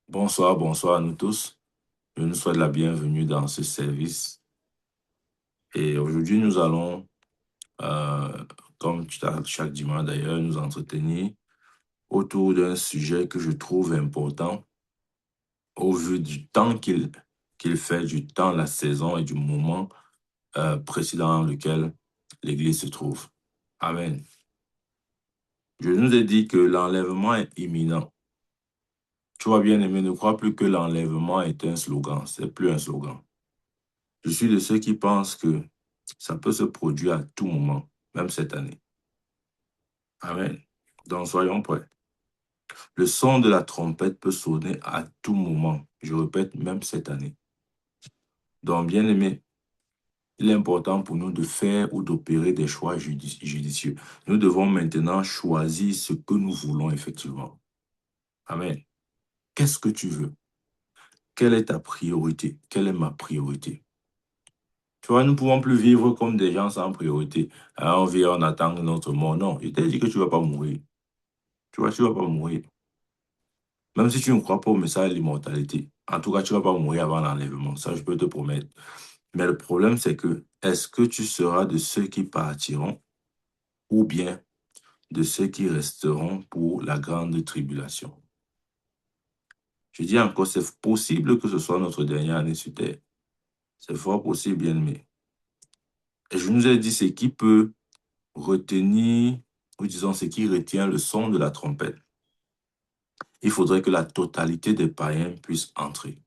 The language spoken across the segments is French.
Bonsoir, bonsoir à nous tous. Je nous souhaite la bienvenue dans ce service. Et aujourd'hui, nous allons, euh, comme chaque dimanche d'ailleurs, nous entretenir autour d'un sujet que je trouve important au vu du temps qu'il fait, du temps, la saison et du moment précédent dans lequel l'Église se trouve. Amen. Je nous ai dit que l'enlèvement est imminent. Tu vois bien aimé, ne crois plus que l'enlèvement est un slogan. C'est plus un slogan. Je suis de ceux qui pensent que ça peut se produire à tout moment, même cette année. Amen. Donc, soyons prêts. Le son de la trompette peut sonner à tout moment. Je répète, même cette année. Donc, bien aimé, il est important pour nous de faire ou d'opérer des choix judicieux. Nous devons maintenant choisir ce que nous voulons effectivement. Amen. Qu'est-ce que tu veux? Quelle est ta priorité? Quelle est ma priorité? Tu vois, nous ne pouvons plus vivre comme des gens sans priorité. Alors, on vit, on attend notre mort. Non, je t'ai dit que tu ne vas pas mourir. Tu vois, tu ne vas pas mourir. Même si tu ne crois pas au message de l'immortalité, en tout cas, tu ne vas pas mourir avant l'enlèvement. Ça, je peux te promettre. Mais le problème, c'est que, est-ce que tu seras de ceux qui partiront ou bien de ceux qui resteront pour la grande tribulation? Je dis encore, c'est possible que ce soit notre dernière année sur Terre. C'est fort possible, bien aimé. Et je nous ai dit ce qui peut retenir, ou disons ce qui retient le son de la trompette. Il faudrait que la totalité des païens puissent entrer.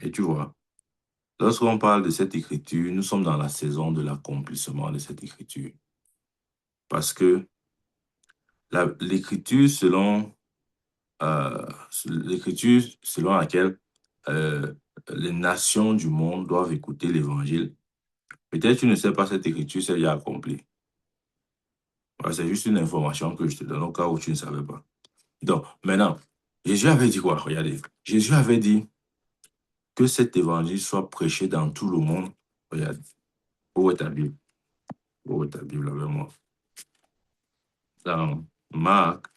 Et tu vois, lorsqu'on parle de cette écriture, nous sommes dans la saison de l'accomplissement de cette écriture. Parce que l'écriture euh, l'écriture selon laquelle euh, les nations du monde doivent écouter l'évangile, peut-être que tu ne sais pas cette écriture, c'est déjà accomplie. Voilà, c'est juste une information que je te donne au cas où tu ne savais pas. Donc, maintenant, Jésus avait dit quoi? Regardez. Jésus avait dit que cet évangile soit prêché dans tout le monde. Regarde, où est ta Bible? Où est ta Bible avec moi? Dans Marc,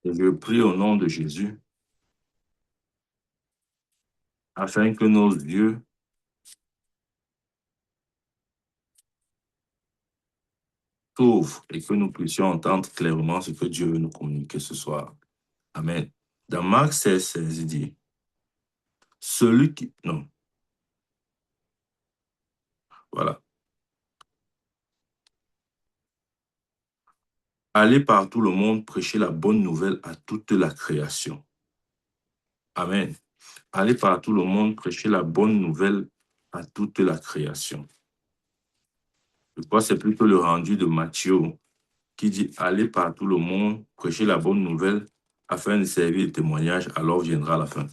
et je prie au nom de Jésus, afin que nos yeux s'ouvrent et que nous puissions entendre clairement ce que Dieu veut nous communiquer ce soir. Amen. Dans Marc 16, il dit, celui qui... Non, voilà. Allez par tout le monde prêcher la bonne nouvelle à toute la création. Amen. Allez par tout le monde prêcher la bonne nouvelle à toute la création. Je crois que c'est plutôt le rendu de Matthieu qui dit allez par tout le monde prêcher la bonne nouvelle afin de servir de témoignage, alors viendra la fin.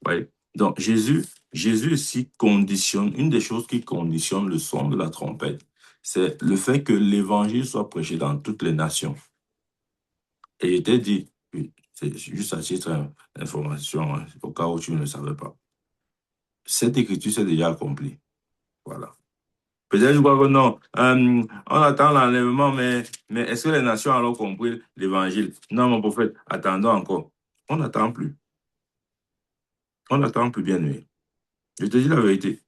Ouais. Donc Jésus ici conditionne, une des choses qui conditionne le son de la trompette, c'est le fait que l'évangile soit prêché dans toutes les nations. Et il était dit, oui, c'est juste à titre d'information, hein, au cas où tu ne le savais pas. Cette écriture s'est déjà accomplie. Voilà. Peut-être je crois que non. On attend l'enlèvement, mais est-ce que les nations ont alors compris l'évangile? Non, mon prophète, attendons encore. On n'attend plus. On n'attend plus, bien aimé. Je te dis la vérité.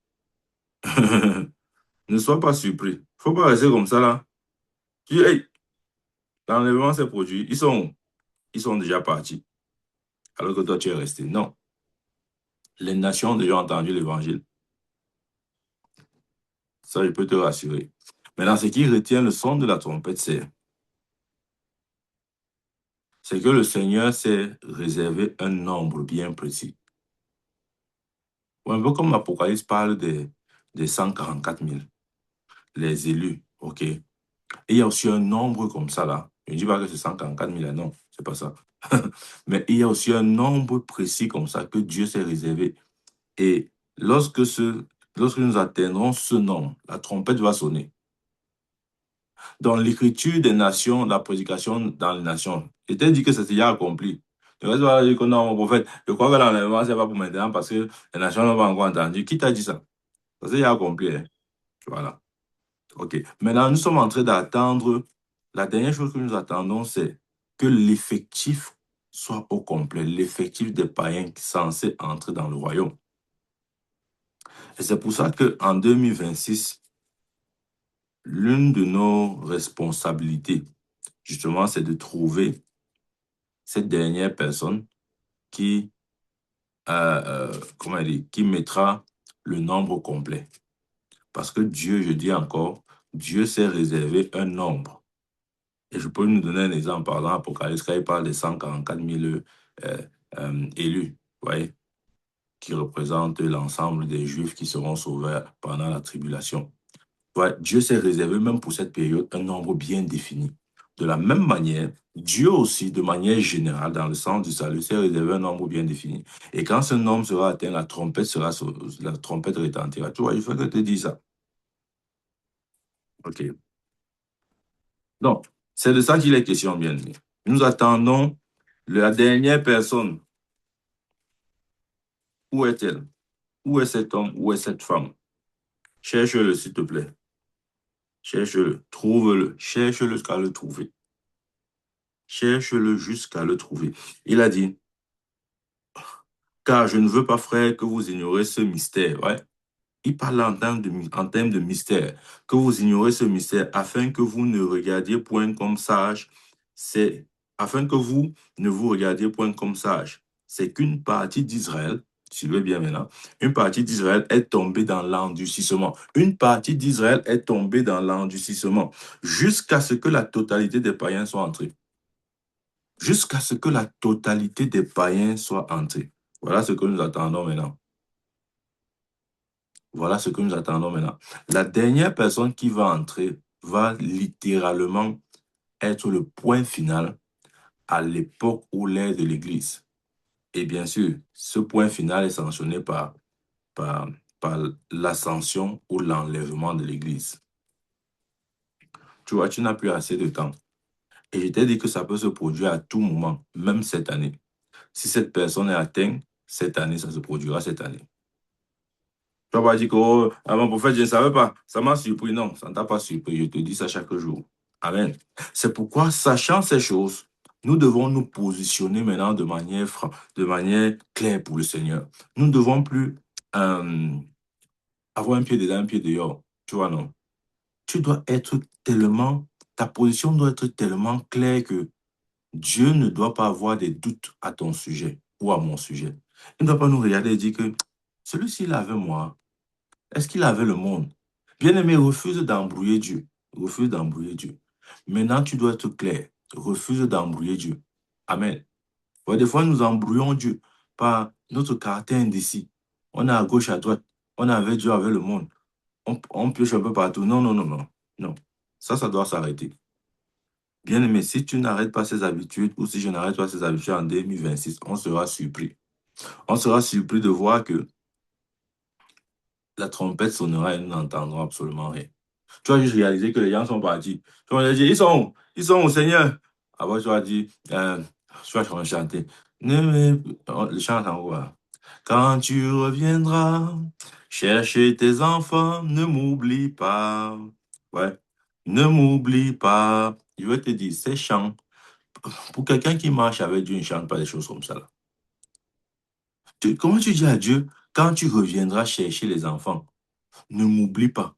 Ne sois pas surpris. Il ne faut pas rester comme ça là. Tu dis, hey, l'enlèvement s'est produit. Ils sont où? Ils sont déjà partis. Alors que toi, tu es resté. Non. Les nations ont déjà entendu l'évangile. Ça, je peux te rassurer. Maintenant, ce qui retient le son de la trompette, c'est que le Seigneur s'est réservé un nombre bien précis. Un peu comme l'Apocalypse parle des 144 000, les élus, ok? Et il y a aussi un nombre comme ça là. Je ne dis pas que c'est 144 000, là, non, c'est pas ça. Mais il y a aussi un nombre précis comme ça que Dieu s'est réservé. Et lorsque nous atteindrons ce nombre, la trompette va sonner. Dans l'écriture des nations, la prédication dans les nations, je t'ai dit que c'était déjà accompli. Le reste va dire que non, mon prophète, je crois que l'enlèvement, c'est pas pour maintenant parce que les nations n'ont pas encore entendu. Qui t'a dit ça? Ça c'est déjà accompli, hein. Voilà. OK. Maintenant, nous sommes en train d'attendre La dernière chose que nous attendons, c'est que l'effectif soit au complet, l'effectif des païens censés entrer dans le royaume. Et c'est pour ça qu'en 2026, l'une de nos responsabilités, justement, c'est de trouver cette dernière personne qui, comment dire, qui mettra le nombre complet. Parce que Dieu, je dis encore, Dieu s'est réservé un nombre. Et je peux nous donner un exemple, par exemple, Apocalypse, quand il parle des 144 000 élus, vous voyez, qui représentent l'ensemble des Juifs qui seront sauvés pendant la tribulation. Ouais, Dieu s'est réservé même pour cette période un nombre bien défini. De la même manière, Dieu aussi, de manière générale, dans le sens du salut, s'est réservé un nombre bien défini. Et quand ce nombre sera atteint, la trompette retentira. Tu vois, il faut que je te dise ça. OK. Donc, c'est de ça qu'il est question, bien aimé. Nous attendons la dernière personne. Où est-elle? Où est cet homme? Où est cette femme? Cherche-le, s'il te plaît. Cherche-le. Trouve-le. Cherche-le jusqu'à le trouver. Cherche-le jusqu'à le trouver. Il a dit, car je ne veux pas, frère, que vous ignorez ce mystère. Ouais. Il parle en termes de mystère. Que vous ignorez ce mystère afin que vous ne regardiez point comme sage. C'est afin que vous ne vous regardiez point comme sage. C'est qu'une partie d'Israël, suivez bien maintenant, une partie d'Israël est tombée dans l'endurcissement. Une partie d'Israël est tombée dans l'endurcissement jusqu'à ce que la totalité des païens soit entrée. Jusqu'à ce que la totalité des païens soit entrée. Voilà ce que nous attendons maintenant. Voilà ce que nous attendons maintenant. La dernière personne qui va entrer va littéralement être le point final à l'époque où l'ère de l'Église. Et bien sûr, ce point final est sanctionné par, par l'ascension ou l'enlèvement de l'Église. Tu vois, tu n'as plus assez de temps. Et je t'ai dit que ça peut se produire à tout moment, même cette année. Si cette personne est atteinte, cette année, ça se produira cette année. Tu vas pas dire que, oh, ah, mon prophète, je ne savais pas. Ça m'a surpris. Non, ça ne t'a pas surpris. Je te dis ça chaque jour. Amen. C'est pourquoi, sachant ces choses, nous devons nous positionner maintenant de manière claire pour le Seigneur. Nous ne devons plus avoir un pied dedans, un pied dehors. Tu vois, non? Tu dois être tellement, ta position doit être tellement claire que Dieu ne doit pas avoir des doutes à ton sujet ou à mon sujet. Il ne doit pas nous regarder et dire que celui-ci, il avait moi. Est-ce qu'il avait le monde? Bien-aimé, refuse d'embrouiller Dieu. Refuse d'embrouiller Dieu. Maintenant, tu dois être clair. Refuse d'embrouiller Dieu. Amen. Ouais, des fois, nous embrouillons Dieu par notre caractère indécis. On est à gauche, à droite. On est avec Dieu, avec le monde. On pioche un peu partout. Non, non, non, non. Non. Ça doit s'arrêter. Bien-aimé, si tu n'arrêtes pas ces habitudes ou si je n'arrête pas ces habitudes en 2026, on sera surpris. On sera surpris de voir que la trompette sonnera et nous n'entendrons absolument rien. Tu vas juste réaliser que les gens sont partis. Tu vas dire, ils sont où? Ils sont au Seigneur. Après, tu vas dire, tu vas chanter. Le chant en haut. Hein. Quand tu reviendras, chercher tes enfants, ne m'oublie pas. Ouais. Ne m'oublie pas. Je vais te dire, ces chants, pour quelqu'un qui marche avec Dieu, il ne chante pas des choses comme ça. Là. Comment tu dis à Dieu, quand tu reviendras chercher les enfants, ne m'oublie pas.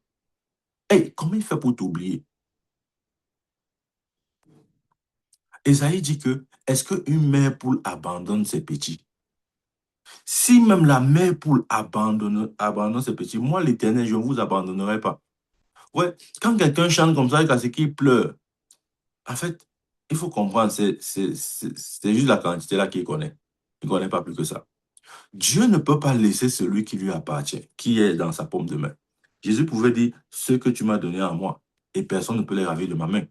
Hey, comment il fait pour t'oublier? Esaïe dit que, est-ce qu'une mère poule abandonne ses petits? Si même la mère poule abandonne ses petits, moi, l'Éternel, je ne vous abandonnerai pas. Ouais, quand quelqu'un chante comme ça, c'est qu'il pleure. En fait, il faut comprendre, c'est juste la quantité là qu'il connaît. Il ne connaît pas plus que ça. Dieu ne peut pas laisser celui qui lui appartient, qui est dans sa paume de main. Jésus pouvait dire, ce que tu m'as donné à moi, et personne ne peut les ravir de ma main.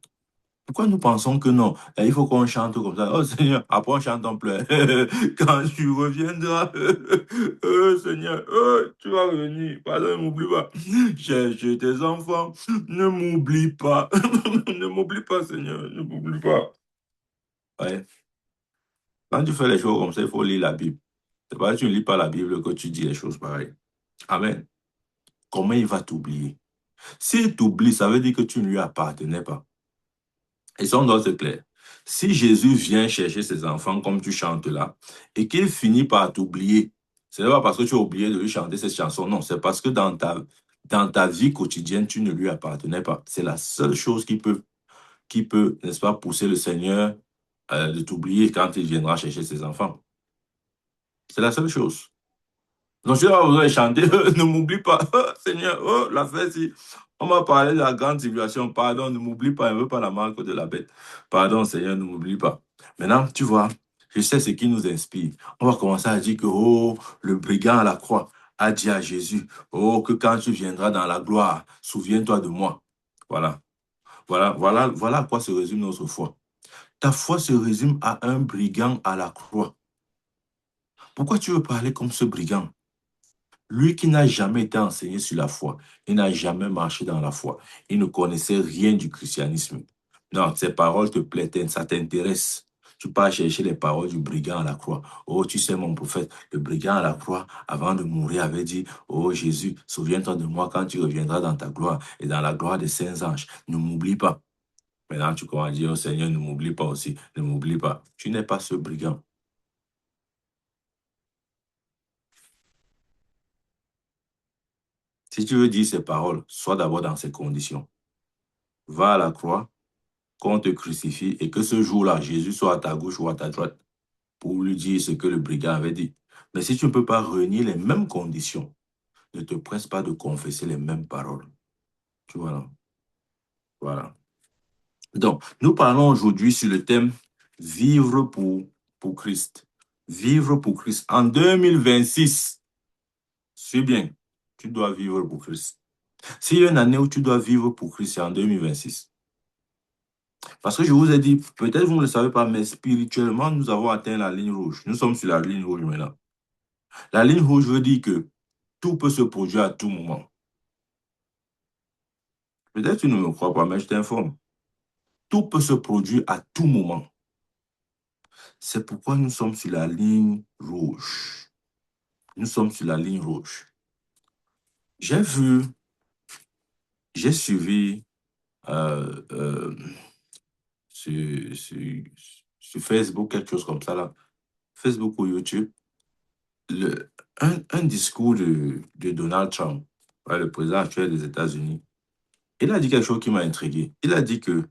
Pourquoi nous pensons que non? Il faut qu'on chante comme ça. Oh Seigneur, après on chante en pleurs. Quand tu reviendras, oh Seigneur, oh, tu vas revenir. Pardon, ne m'oublie pas. Cherche tes enfants. Ne m'oublie pas. Ne m'oublie pas, Seigneur. Ne m'oublie pas. Ouais. Quand tu fais les choses comme ça, il faut lire la Bible. C'est pas que tu ne lis pas la Bible que tu dis les choses pareilles. Amen. Comment il va t'oublier? S'il t'oublie, ça veut dire que tu ne lui appartenais pas. Et ça, on doit être clair. Si Jésus vient chercher ses enfants comme tu chantes là, et qu'il finit par t'oublier, ce n'est pas parce que tu as oublié de lui chanter cette chanson, non, c'est parce que dans ta vie quotidienne, tu ne lui appartenais pas. C'est la seule chose qui peut, n'est-ce pas, pousser le Seigneur de t'oublier quand il viendra chercher ses enfants. C'est la seule chose. Donc, je vais besoin de chanter, ne m'oublie pas, Seigneur, la fête, si. On m'a parlé de la grande tribulation, pardon, ne m'oublie pas, ne veux pas la marque de la bête. Pardon, Seigneur, ne m'oublie pas. Maintenant, tu vois, je sais ce qui nous inspire. On va commencer à dire que, oh, le brigand à la croix a dit à Jésus, oh, que quand tu viendras dans la gloire, souviens-toi de moi. Voilà, voilà à quoi se résume notre foi. Ta foi se résume à un brigand à la croix. Pourquoi tu veux parler comme ce brigand? Lui qui n'a jamais été enseigné sur la foi, il n'a jamais marché dans la foi, il ne connaissait rien du christianisme. Non, ces paroles te plaisent, ça t'intéresse. Tu pars chercher les paroles du brigand à la croix. Oh, tu sais, mon prophète, le brigand à la croix, avant de mourir, avait dit, oh Jésus, souviens-toi de moi quand tu reviendras dans ta gloire et dans la gloire des saints anges. Ne m'oublie pas. Maintenant, tu commences à dire, oh Seigneur, ne m'oublie pas aussi, ne m'oublie pas. Tu n'es pas ce brigand. Si tu veux dire ces paroles, sois d'abord dans ces conditions. Va à la croix, qu'on te crucifie et que ce jour-là, Jésus soit à ta gauche ou à ta droite pour lui dire ce que le brigand avait dit. Mais si tu ne peux pas réunir les mêmes conditions, ne te presse pas de confesser les mêmes paroles. Tu vois là? Voilà. Donc, nous parlons aujourd'hui sur le thème vivre pour Christ. Vivre pour Christ. En 2026, c'est bien, tu dois vivre pour Christ. S'il y a une année où tu dois vivre pour Christ, c'est en 2026. Parce que je vous ai dit, peut-être vous ne le savez pas, mais spirituellement, nous avons atteint la ligne rouge. Nous sommes sur la ligne rouge maintenant. La ligne rouge veut dire que tout peut se produire à tout moment. Peut-être que tu ne me crois pas, mais je t'informe. Tout peut se produire à tout moment. C'est pourquoi nous sommes sur la ligne rouge. Nous sommes sur la ligne rouge. J'ai vu, j'ai suivi euh, euh, sur, sur, sur Facebook, quelque chose comme ça là, Facebook ou YouTube, un discours de Donald Trump, ouais, le président actuel des États-Unis. Il a dit quelque chose qui m'a intrigué. Il a dit que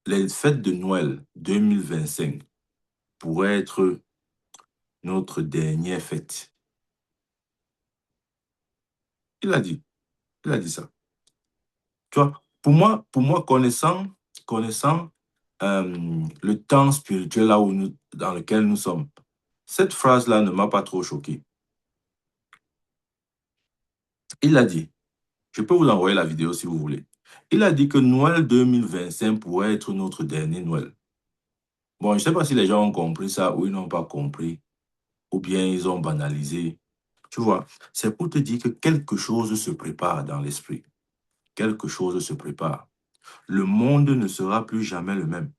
les fêtes de Noël 2025 pourraient être notre dernière fête. Il a dit, il a dit ça. Tu vois, pour moi connaissant le temps spirituel là où dans lequel nous sommes, cette phrase-là ne m'a pas trop choqué. Il a dit, je peux vous envoyer la vidéo si vous voulez. Il a dit que Noël 2025 pourrait être notre dernier Noël. Bon, je ne sais pas si les gens ont compris ça ou ils n'ont pas compris, ou bien ils ont banalisé. Tu vois, c'est pour te dire que quelque chose se prépare dans l'esprit. Quelque chose se prépare. Le monde ne sera plus jamais le même.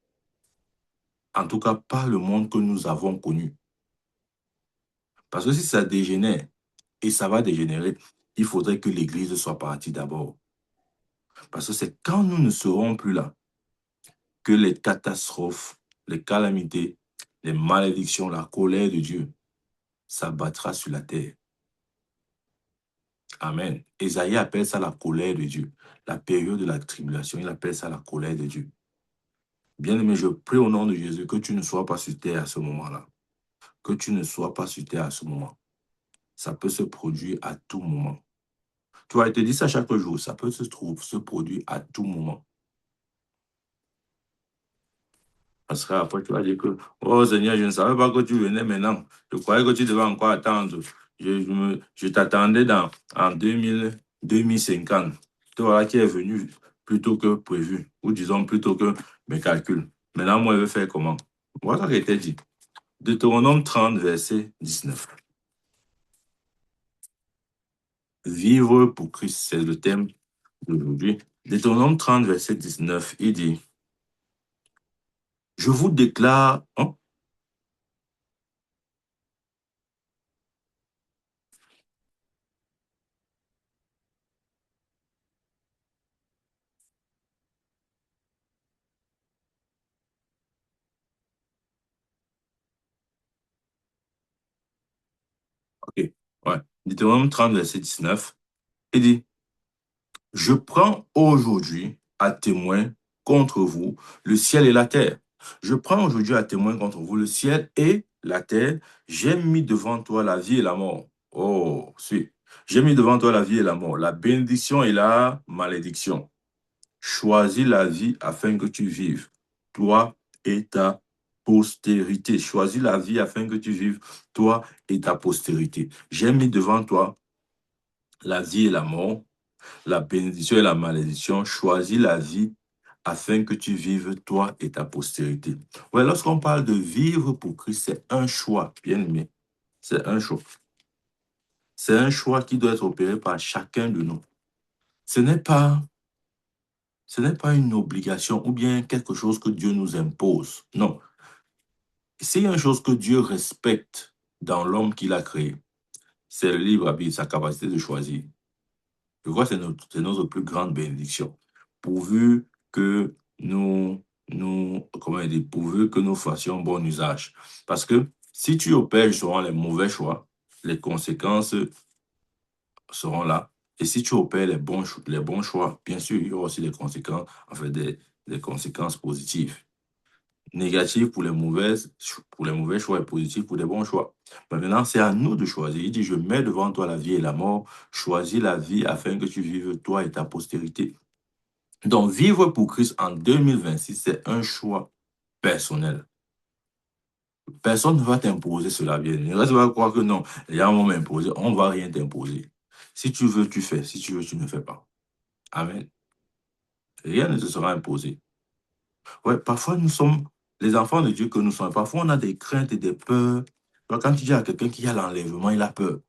En tout cas, pas le monde que nous avons connu. Parce que si ça dégénère, et ça va dégénérer, il faudrait que l'Église soit partie d'abord. Parce que c'est quand nous ne serons plus là que les catastrophes, les calamités, les malédictions, la colère de Dieu s'abattra sur la terre. Amen. Ésaïe appelle ça la colère de Dieu. La période de la tribulation, il appelle ça la colère de Dieu. Bien-aimé, je prie au nom de Jésus que tu ne sois pas sur terre à ce moment-là. Que tu ne sois pas sur terre à ce moment. Ça peut se produire à tout moment. Tu vas te dire ça chaque jour. Ça peut se produire à tout moment. Parce qu'après, tu vas dire que, oh Seigneur, je ne savais pas que tu venais maintenant. Je croyais que tu devais encore attendre. Je t'attendais en 2050. Tu voilà qui est venu plus tôt que prévu. Ou disons plutôt que mes calculs. Maintenant, moi, je vais faire comment? Voilà ce qui était dit. Deutéronome 30, verset 19. Vivre pour Christ, c'est le thème d'aujourd'hui. Deutéronome 30, verset 19, il dit, je vous déclare, hein, Ouais. Deutéronome 30, verset 19. Il dit, je prends aujourd'hui à témoin contre vous le ciel et la terre. Je prends aujourd'hui à témoin contre vous le ciel et la terre. J'ai mis devant toi la vie et la mort. Oh, si. J'ai mis devant toi la vie et la mort, la bénédiction et la malédiction. Choisis la vie afin que tu vives, toi et ta postérité. Choisis la vie afin que tu vives, toi et ta postérité. J'ai mis devant toi la vie et la mort, la bénédiction et la malédiction. Choisis la vie afin que tu vives, toi et ta postérité. Ouais, lorsqu'on parle de vivre pour Christ, c'est un choix, bien aimé. C'est un choix. C'est un choix qui doit être opéré par chacun de nous. Ce n'est pas, ce n'est pas une obligation ou bien quelque chose que Dieu nous impose. Non. S'il y a une chose que Dieu respecte dans l'homme qu'il a créé, c'est le libre arbitre, sa capacité de choisir. Je crois que c'est notre plus grande bénédiction. Pourvu que comment dire, pourvu que nous fassions bon usage. Parce que si tu opères sur les mauvais choix, les conséquences seront là. Et si tu opères les bons choix, bien sûr, il y aura aussi des conséquences, enfin des conséquences positives. Négatives pour les mauvais choix et positifs pour les bons choix. Maintenant, c'est à nous de choisir. Il dit, je mets devant toi la vie et la mort. Choisis la vie afin que tu vives toi et ta postérité. Donc, vivre pour Christ en 2026, c'est un choix personnel. Personne ne va t'imposer cela, bien. Ne reste pas à croire que non, les gens vont m'imposer. On ne va rien t'imposer. Si tu veux, tu fais. Si tu veux, tu ne fais pas. Amen. Rien ne te sera imposé. Ouais, parfois nous sommes les enfants de Dieu que nous sommes. Parfois on a des craintes et des peurs. Donc, quand tu dis à quelqu'un qui a l'enlèvement, il a peur.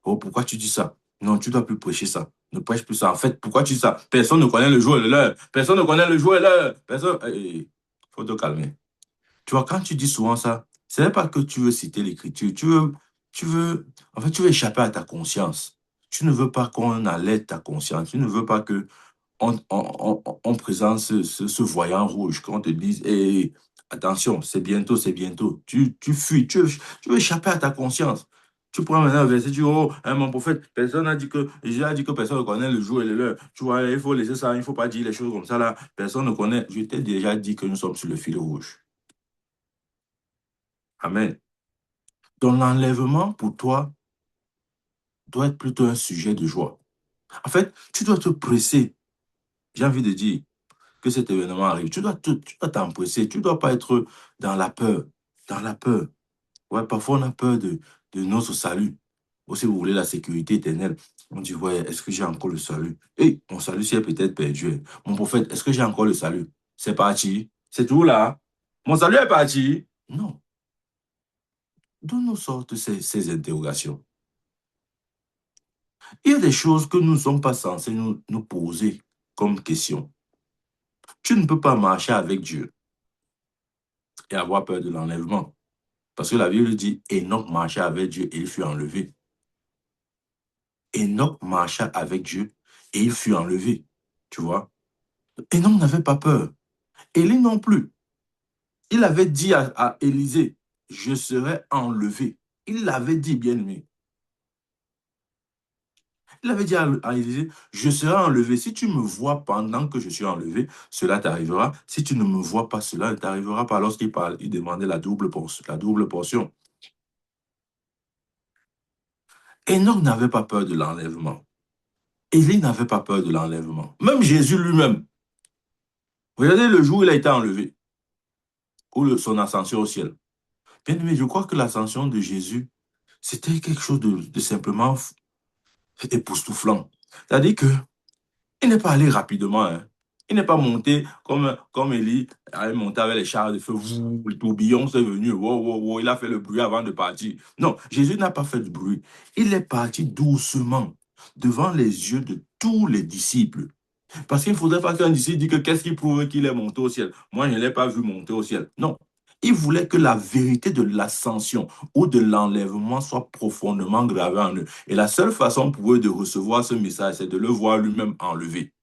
Oh, pourquoi tu dis ça? Non, tu ne dois plus prêcher ça. Ne prêche plus ça. En fait, pourquoi tu dis ça? Personne ne connaît le jour et l'heure. Personne ne connaît le jour et l'heure. Personne. Il faut te calmer. Tu vois, quand tu dis souvent ça, ce n'est pas que tu veux citer l'écriture. En fait, tu veux échapper à ta conscience. Tu ne veux pas qu'on allait ta conscience. Tu ne veux pas que on présente ce voyant rouge, qu'on te dise, hey, attention, c'est bientôt, c'est bientôt. Tu fuis, tu veux échapper à ta conscience. Tu prends maintenant un verset, tu dis, oh, hein, mon prophète, personne n'a dit que, Jésus a dit que personne ne connaît le jour et l'heure. Tu vois, il faut laisser ça, il ne faut pas dire les choses comme ça là. Personne ne connaît. Je t'ai déjà dit que nous sommes sur le fil rouge. Amen. Donc l'enlèvement pour toi doit être plutôt un sujet de joie. En fait, tu dois te presser, j'ai envie de dire, que cet événement arrive. Tu dois t'empresser. Tu ne dois pas être dans la peur. Dans la peur. Ouais, parfois, on a peur de notre salut. Ou si vous voulez la sécurité éternelle. On dit, ouais, est-ce que j'ai encore le salut? Et mon salut, c'est peut-être perdu. Mon prophète, est-ce que j'ai encore le salut? C'est parti. C'est tout là. Mon salut est parti. Non. D'où nous sortent ces interrogations? Il y a des choses que nous ne sommes pas censés nous poser comme question. Tu ne peux pas marcher avec Dieu et avoir peur de l'enlèvement. Parce que la Bible dit, Enoch marcha avec Dieu et il fut enlevé. Enoch marcha avec Dieu et il fut enlevé. Tu vois? Enoch n'avait pas peur. Élie non plus. Il avait dit à Élisée, je serai enlevé. Il l'avait dit, bien aimé. Il avait dit à Élisée, je serai enlevé. Si tu me vois pendant que je suis enlevé, cela t'arrivera. Si tu ne me vois pas, cela ne t'arrivera pas. Lorsqu'il parle, il demandait la double portion. La double portion. Enoch n'avait pas peur de l'enlèvement. Élie n'avait pas peur de l'enlèvement. Même Jésus lui-même. Regardez le jour où il a été enlevé, ou son ascension au ciel. Bien aimé, je crois que l'ascension de Jésus, c'était quelque chose de simplement époustouflant. C'est-à-dire que il n'est pas allé rapidement. Hein. Il n'est pas monté comme Élie, il est monté avec les chars de feu, le tourbillon s'est venu, wow, wow, wow, il a fait le bruit avant de partir. Non, Jésus n'a pas fait de bruit. Il est parti doucement devant les yeux de tous les disciples. Parce qu'il ne faudrait pas qu'un disciple dise que qu'est-ce qui prouve qu'il est monté au ciel. Moi, je ne l'ai pas vu monter au ciel. Non. Il voulait que la vérité de l'ascension ou de l'enlèvement soit profondément gravée en eux. Et la seule façon pour eux de recevoir ce message, c'est de le voir lui-même enlevé.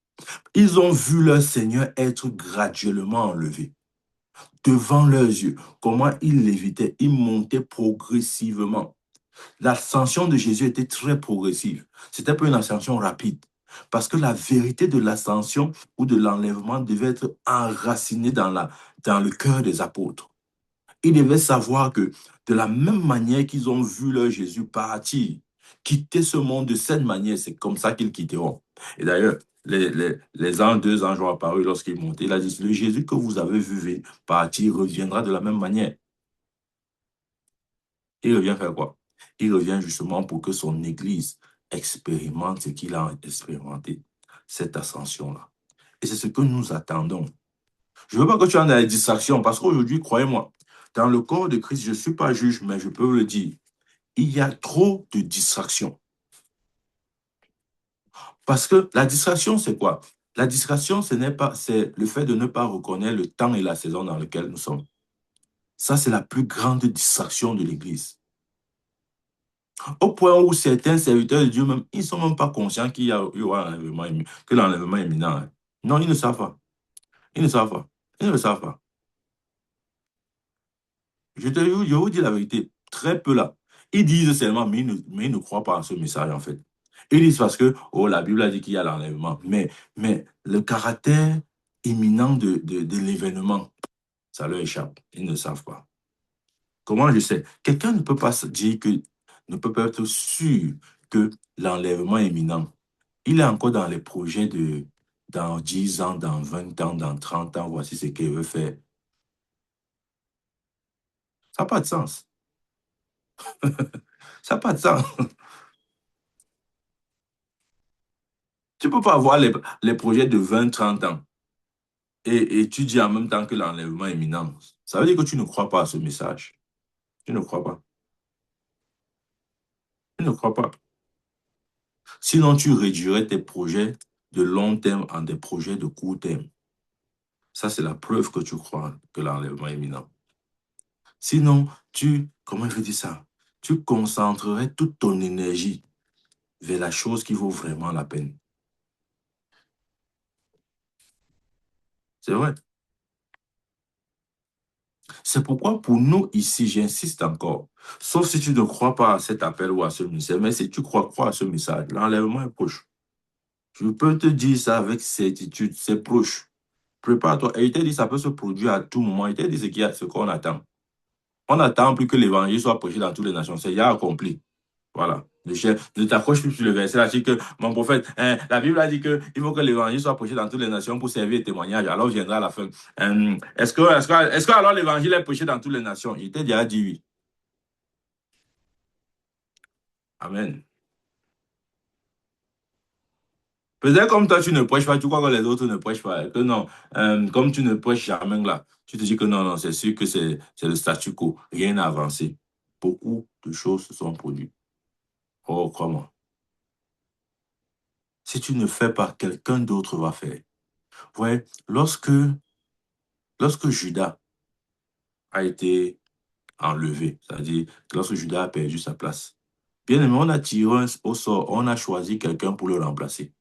Ils ont vu leur Seigneur être graduellement enlevé devant leurs yeux. Comment il l'évitait, il montait progressivement. L'ascension de Jésus était très progressive. C'était pas une ascension rapide. Parce que la vérité de l'ascension ou de l'enlèvement devait être enracinée dans le cœur des apôtres. Ils devaient savoir que de la même manière qu'ils ont vu leur Jésus partir, quitter ce monde de cette manière, c'est comme ça qu'ils quitteront. Et d'ailleurs, les anges, deux anges ont apparu lorsqu'ils montaient. Il a dit, le Jésus que vous avez vu partir reviendra de la même manière. Il revient faire quoi? Il revient justement pour que son Église expérimente ce qu'il a expérimenté, cette ascension-là. Et c'est ce que nous attendons. Je ne veux pas que tu aies dans les distractions, parce qu'aujourd'hui, croyez-moi, dans le corps de Christ, je ne suis pas juge, mais je peux le dire, il y a trop de distractions. Parce que la distraction, c'est quoi? La distraction, ce n'est pas, c'est le fait de ne pas reconnaître le temps et la saison dans lequel nous sommes. Ça, c'est la plus grande distraction de l'Église. Au point où certains serviteurs de Dieu, même, ils ne sont même pas conscients il y aura un enlèvement, que l'enlèvement est imminent. Hein. Non, ils ne savent pas. Ils ne savent pas. Ils ne le savent pas. Je vous dis la vérité, très peu là. Ils disent seulement, mais ils ne croient pas à ce message, en fait. Ils disent parce que, oh, la Bible a dit qu'il y a l'enlèvement. Mais le caractère imminent de l'événement, ça leur échappe. Ils ne savent pas. Comment je sais? Quelqu'un ne peut pas se dire que, ne peut pas être sûr que l'enlèvement est imminent. Il est encore dans les projets de, dans 10 ans, dans 20 ans, dans 30 ans, voici ce qu'il veut faire. Ça n'a pas de sens. Ça n'a pas de sens. Tu ne peux pas avoir les projets de 20, 30 ans et tu dis en même temps que l'enlèvement est imminent. Ça veut dire que tu ne crois pas à ce message. Tu ne crois pas. Tu ne crois pas. Sinon, tu réduirais tes projets de long terme en des projets de court terme. Ça, c'est la preuve que tu crois que l'enlèvement est imminent. Sinon, comment je dis ça? Tu concentrerais toute ton énergie vers la chose qui vaut vraiment la peine. C'est vrai. C'est pourquoi pour nous ici, j'insiste encore, sauf si tu ne crois pas à cet appel ou à ce message, mais si tu crois à ce message, l'enlèvement est proche. Je peux te dire ça avec certitude, c'est proche. Prépare-toi. Et il t'a dit, ça peut se produire à tout moment. Il t'a dit ce qu'on attend. On n'attend plus que l'évangile soit prêché dans toutes les nations. C'est déjà accompli. Voilà. Ne t'accroche plus sur le verset là, que mon prophète, hein, la Bible a dit qu'il faut que l'évangile soit prêché dans toutes les nations pour servir de témoignage. Alors viendra à la fin. Est-ce que alors l'évangile est prêché dans toutes les nations? Il t'a déjà dit oui. Amen. Peut-être comme toi, tu ne prêches pas, tu crois que les autres ne prêchent pas. Que non, comme tu ne prêches jamais là, tu te dis que non, non, c'est sûr que c'est le statu quo. Rien n'a avancé. Beaucoup de choses se sont produites. Oh, comment? Si tu ne fais pas, quelqu'un d'autre va faire. Ouais, lorsque Judas a été enlevé, c'est-à-dire lorsque Judas a perdu sa place, bien aimé, on a tiré au sort, on a choisi quelqu'un pour le remplacer.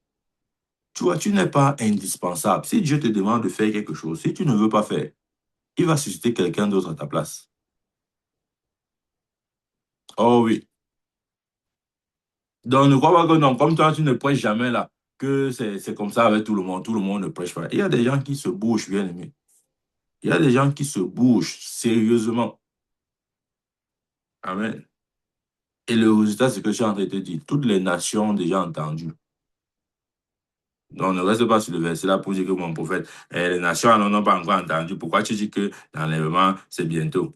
Tu vois, tu n'es pas indispensable. Si Dieu te demande de faire quelque chose, si tu ne veux pas faire, il va susciter quelqu'un d'autre à ta place. Oh oui. Donc ne crois pas que non, comme toi, tu ne prêches jamais là, que c'est comme ça avec tout le monde. Tout le monde ne prêche pas. Il y a des gens qui se bougent, bien aimé. Il y a des gens qui se bougent sérieusement. Amen. Et le résultat, c'est que je suis en train de te dire, toutes les nations ont déjà entendu. Donc, ne reste pas sur le verset là pour dire que mon prophète, les nations n'en ont pas encore entendu. Pourquoi tu dis que l'enlèvement, c'est bientôt?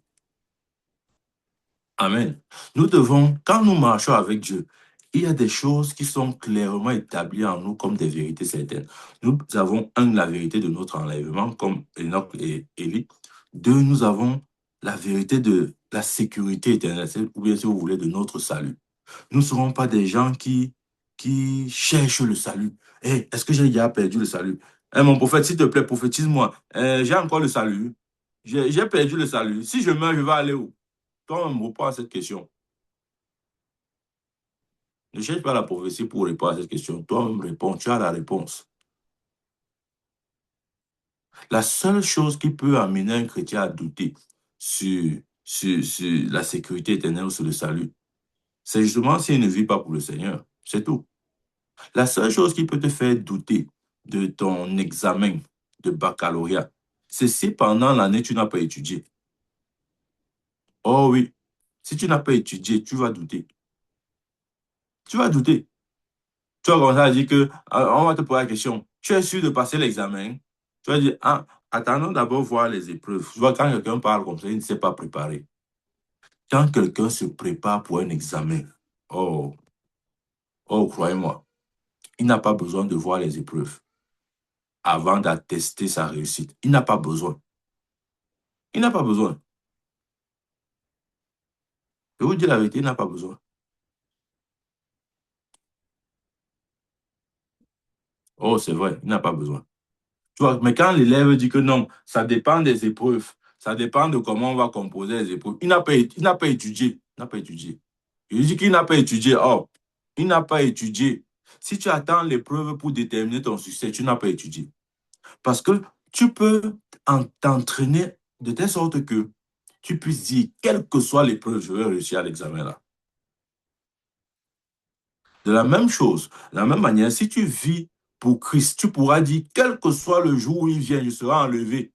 Amen. Nous devons, quand nous marchons avec Dieu, il y a des choses qui sont clairement établies en nous comme des vérités certaines. Nous avons, un, la vérité de notre enlèvement, comme Enoch et Élie. Deux, nous avons la vérité de la sécurité éternelle, ou bien si vous voulez, de notre salut. Nous ne serons pas des gens qui cherchent le salut. Eh, est-ce que j'ai déjà perdu le salut? Eh, mon prophète, s'il te plaît, prophétise-moi. J'ai encore le salut. J'ai perdu le salut. Si je meurs, je vais aller où? Toi-même, réponds à cette question. Ne cherche pas la prophétie pour répondre à cette question. Toi-même, réponds. Tu as la réponse. La seule chose qui peut amener un chrétien à douter sur la sécurité éternelle ou sur le salut, c'est justement s'il ne vit pas pour le Seigneur. C'est tout. La seule chose qui peut te faire douter de ton examen de baccalauréat, c'est si pendant l'année, tu n'as pas étudié. Oh oui, si tu n'as pas étudié, tu vas douter. Tu vas douter. Tu vas commencer à dire que, on va te poser la question, tu es sûr de passer l'examen? Tu vas dire, ah, attendons d'abord voir les épreuves. Tu vois, quand quelqu'un parle comme ça, il ne s'est pas préparé. Quand quelqu'un se prépare pour un examen, oh, oh, croyez-moi, il n'a pas besoin de voir les épreuves avant d'attester sa réussite. Il n'a pas besoin. Il n'a pas besoin. Je vous dis la vérité, il n'a pas besoin. Oh, c'est vrai, il n'a pas besoin. Tu vois, mais quand l'élève dit que non, ça dépend des épreuves, ça dépend de comment on va composer les épreuves, il n'a pas étudié. Il n'a pas étudié. Je dis qu'il n'a pas étudié. Oh, il n'a pas étudié. Si tu attends l'épreuve pour déterminer ton succès, tu n'as pas étudié. Parce que tu peux t'entraîner de telle sorte que tu puisses dire, quelle que soit l'épreuve, je vais réussir à l'examen là. De la même chose, de la même manière, si tu vis pour Christ, tu pourras dire, quel que soit le jour où il vient, je serai enlevé.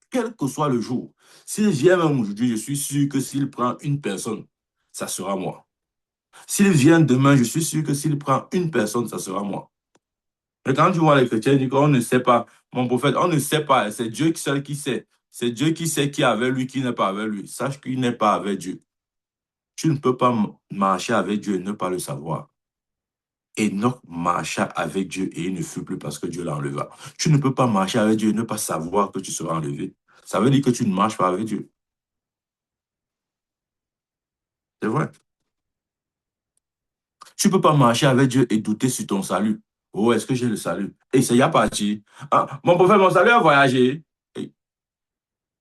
Quel que soit le jour. S'il vient même aujourd'hui, je suis sûr que s'il prend une personne, ça sera moi. S'il vient demain, je suis sûr que s'il prend une personne, ça sera moi. Mais quand tu vois les chrétiens, ils disent qu'on ne sait pas, mon prophète, on ne sait pas, c'est Dieu seul qui sait. C'est Dieu qui sait qui est avec lui, qui n'est pas avec lui. Sache qu'il n'est pas avec Dieu. Tu ne peux pas marcher avec Dieu et ne pas le savoir. Enoch marcha avec Dieu et il ne fut plus parce que Dieu l'enleva. Tu ne peux pas marcher avec Dieu et ne pas savoir que tu seras enlevé. Ça veut dire que tu ne marches pas avec Dieu. C'est vrai. Tu ne peux pas marcher avec Dieu et douter sur ton salut. Oh, est-ce que j'ai le salut? Et c'est y a parti. Ah, mon prophète, mon salut a voyagé. Et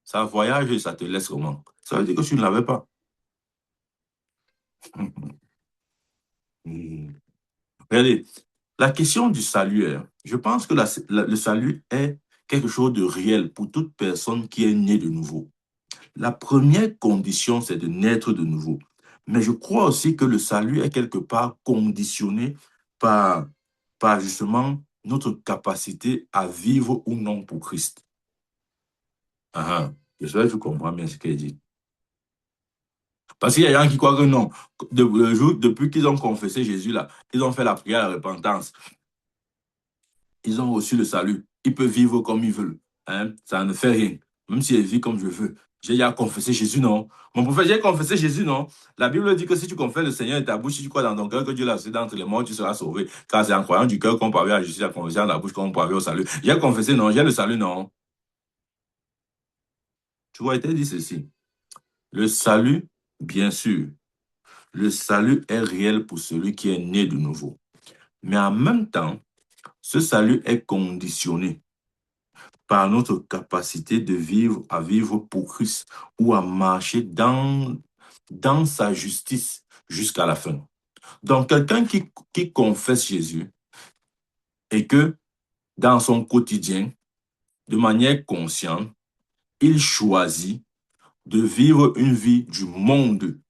ça voyage et ça te laisse comment? Ça veut dire que tu ne l'avais pas. Regardez, la question du salut, je pense que le salut est quelque chose de réel pour toute personne qui est née de nouveau. La première condition, c'est de naître de nouveau. Mais je crois aussi que le salut est quelque part conditionné par, par justement notre capacité à vivre ou non pour Christ. Ah, ah. J'espère que tu comprends bien ce qu'elle dit. Parce qu'il y a des gens qui croient que non. Le jour, depuis qu'ils ont confessé Jésus, là, ils ont fait la prière à la repentance. Ils ont reçu le salut. Ils peuvent vivre comme ils veulent. Hein? Ça ne fait rien. Même si je vis comme je veux. J'ai déjà confessé Jésus, non. Mon prophète, j'ai confessé Jésus, non. La Bible dit que si tu confesses le Seigneur et ta bouche, si tu crois dans ton cœur que Dieu l'a fait d'entre les morts, tu seras sauvé. Car c'est en croyant du cœur qu'on parvient à Jésus, la confession dans la bouche qu'on parvient au salut. J'ai confessé, non. J'ai le salut, non. Tu vois, il t'a dit ceci. Le salut, bien sûr, le salut est réel pour celui qui est né de nouveau. Mais en même temps, ce salut est conditionné par notre capacité de vivre, à vivre pour Christ ou à marcher dans sa justice jusqu'à la fin. Donc, quelqu'un qui confesse Jésus et que dans son quotidien, de manière consciente, il choisit de vivre une vie du monde,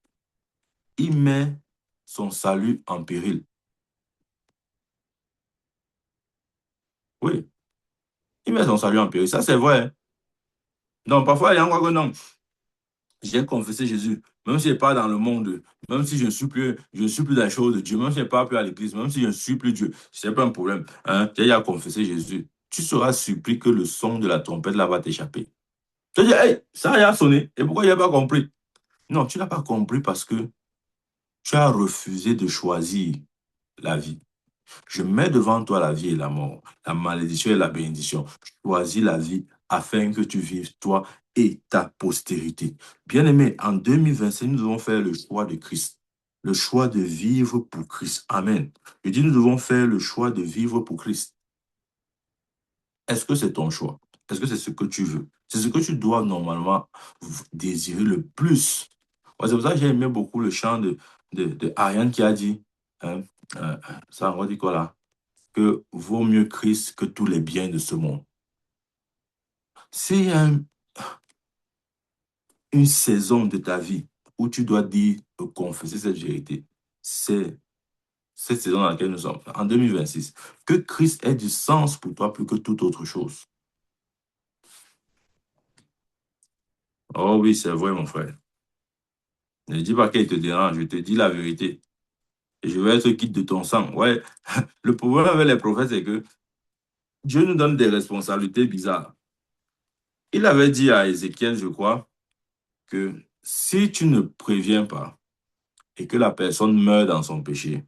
il met son salut en péril. Oui, il met son salut en péril. Ça, c'est vrai. Donc, parfois, il y a encore que non. J'ai confessé Jésus, même si je pas dans le monde, même si je ne suis plus dans les choses de Dieu, même si je ne pars plus à l'église, même si je ne suis plus Dieu, ce n'est pas un problème. Hein? J'ai déjà confessé Jésus. Tu seras surpris que le son de la trompette là va t'échapper. Tu vas dire, hey, ça a sonné. Et pourquoi il n'a pas compris? Non, tu n'as pas compris parce que tu as refusé de choisir la vie. Je mets devant toi la vie et la mort, la malédiction et la bénédiction. Choisis la vie afin que tu vives toi et ta postérité. Bien-aimé, en 2025, nous devons faire le choix de Christ. Le choix de vivre pour Christ. Amen. Je dis, nous devons faire le choix de vivre pour Christ. Est-ce que c'est ton choix? Est-ce que c'est ce que tu veux? C'est ce que tu dois normalement désirer le plus. Ouais, c'est pour ça que j'ai aimé beaucoup le chant de Ariane qui a dit, hein, ça, on dit quoi là? Que vaut mieux Christ que tous les biens de ce monde. C'est une saison de ta vie. où tu dois dire, confesser cette vérité. C'est cette saison dans laquelle nous sommes, en 2026. Que Christ ait du sens pour toi plus que toute autre chose. Oh oui, c'est vrai, mon frère. Ne dis pas qu'il te dérange, je te dis la vérité. Et je vais être quitte de ton sang. Ouais, le problème avec les prophètes, c'est que Dieu nous donne des responsabilités bizarres. Il avait dit à Ézéchiel, je crois, que si tu ne préviens pas et que la personne meurt dans son péché,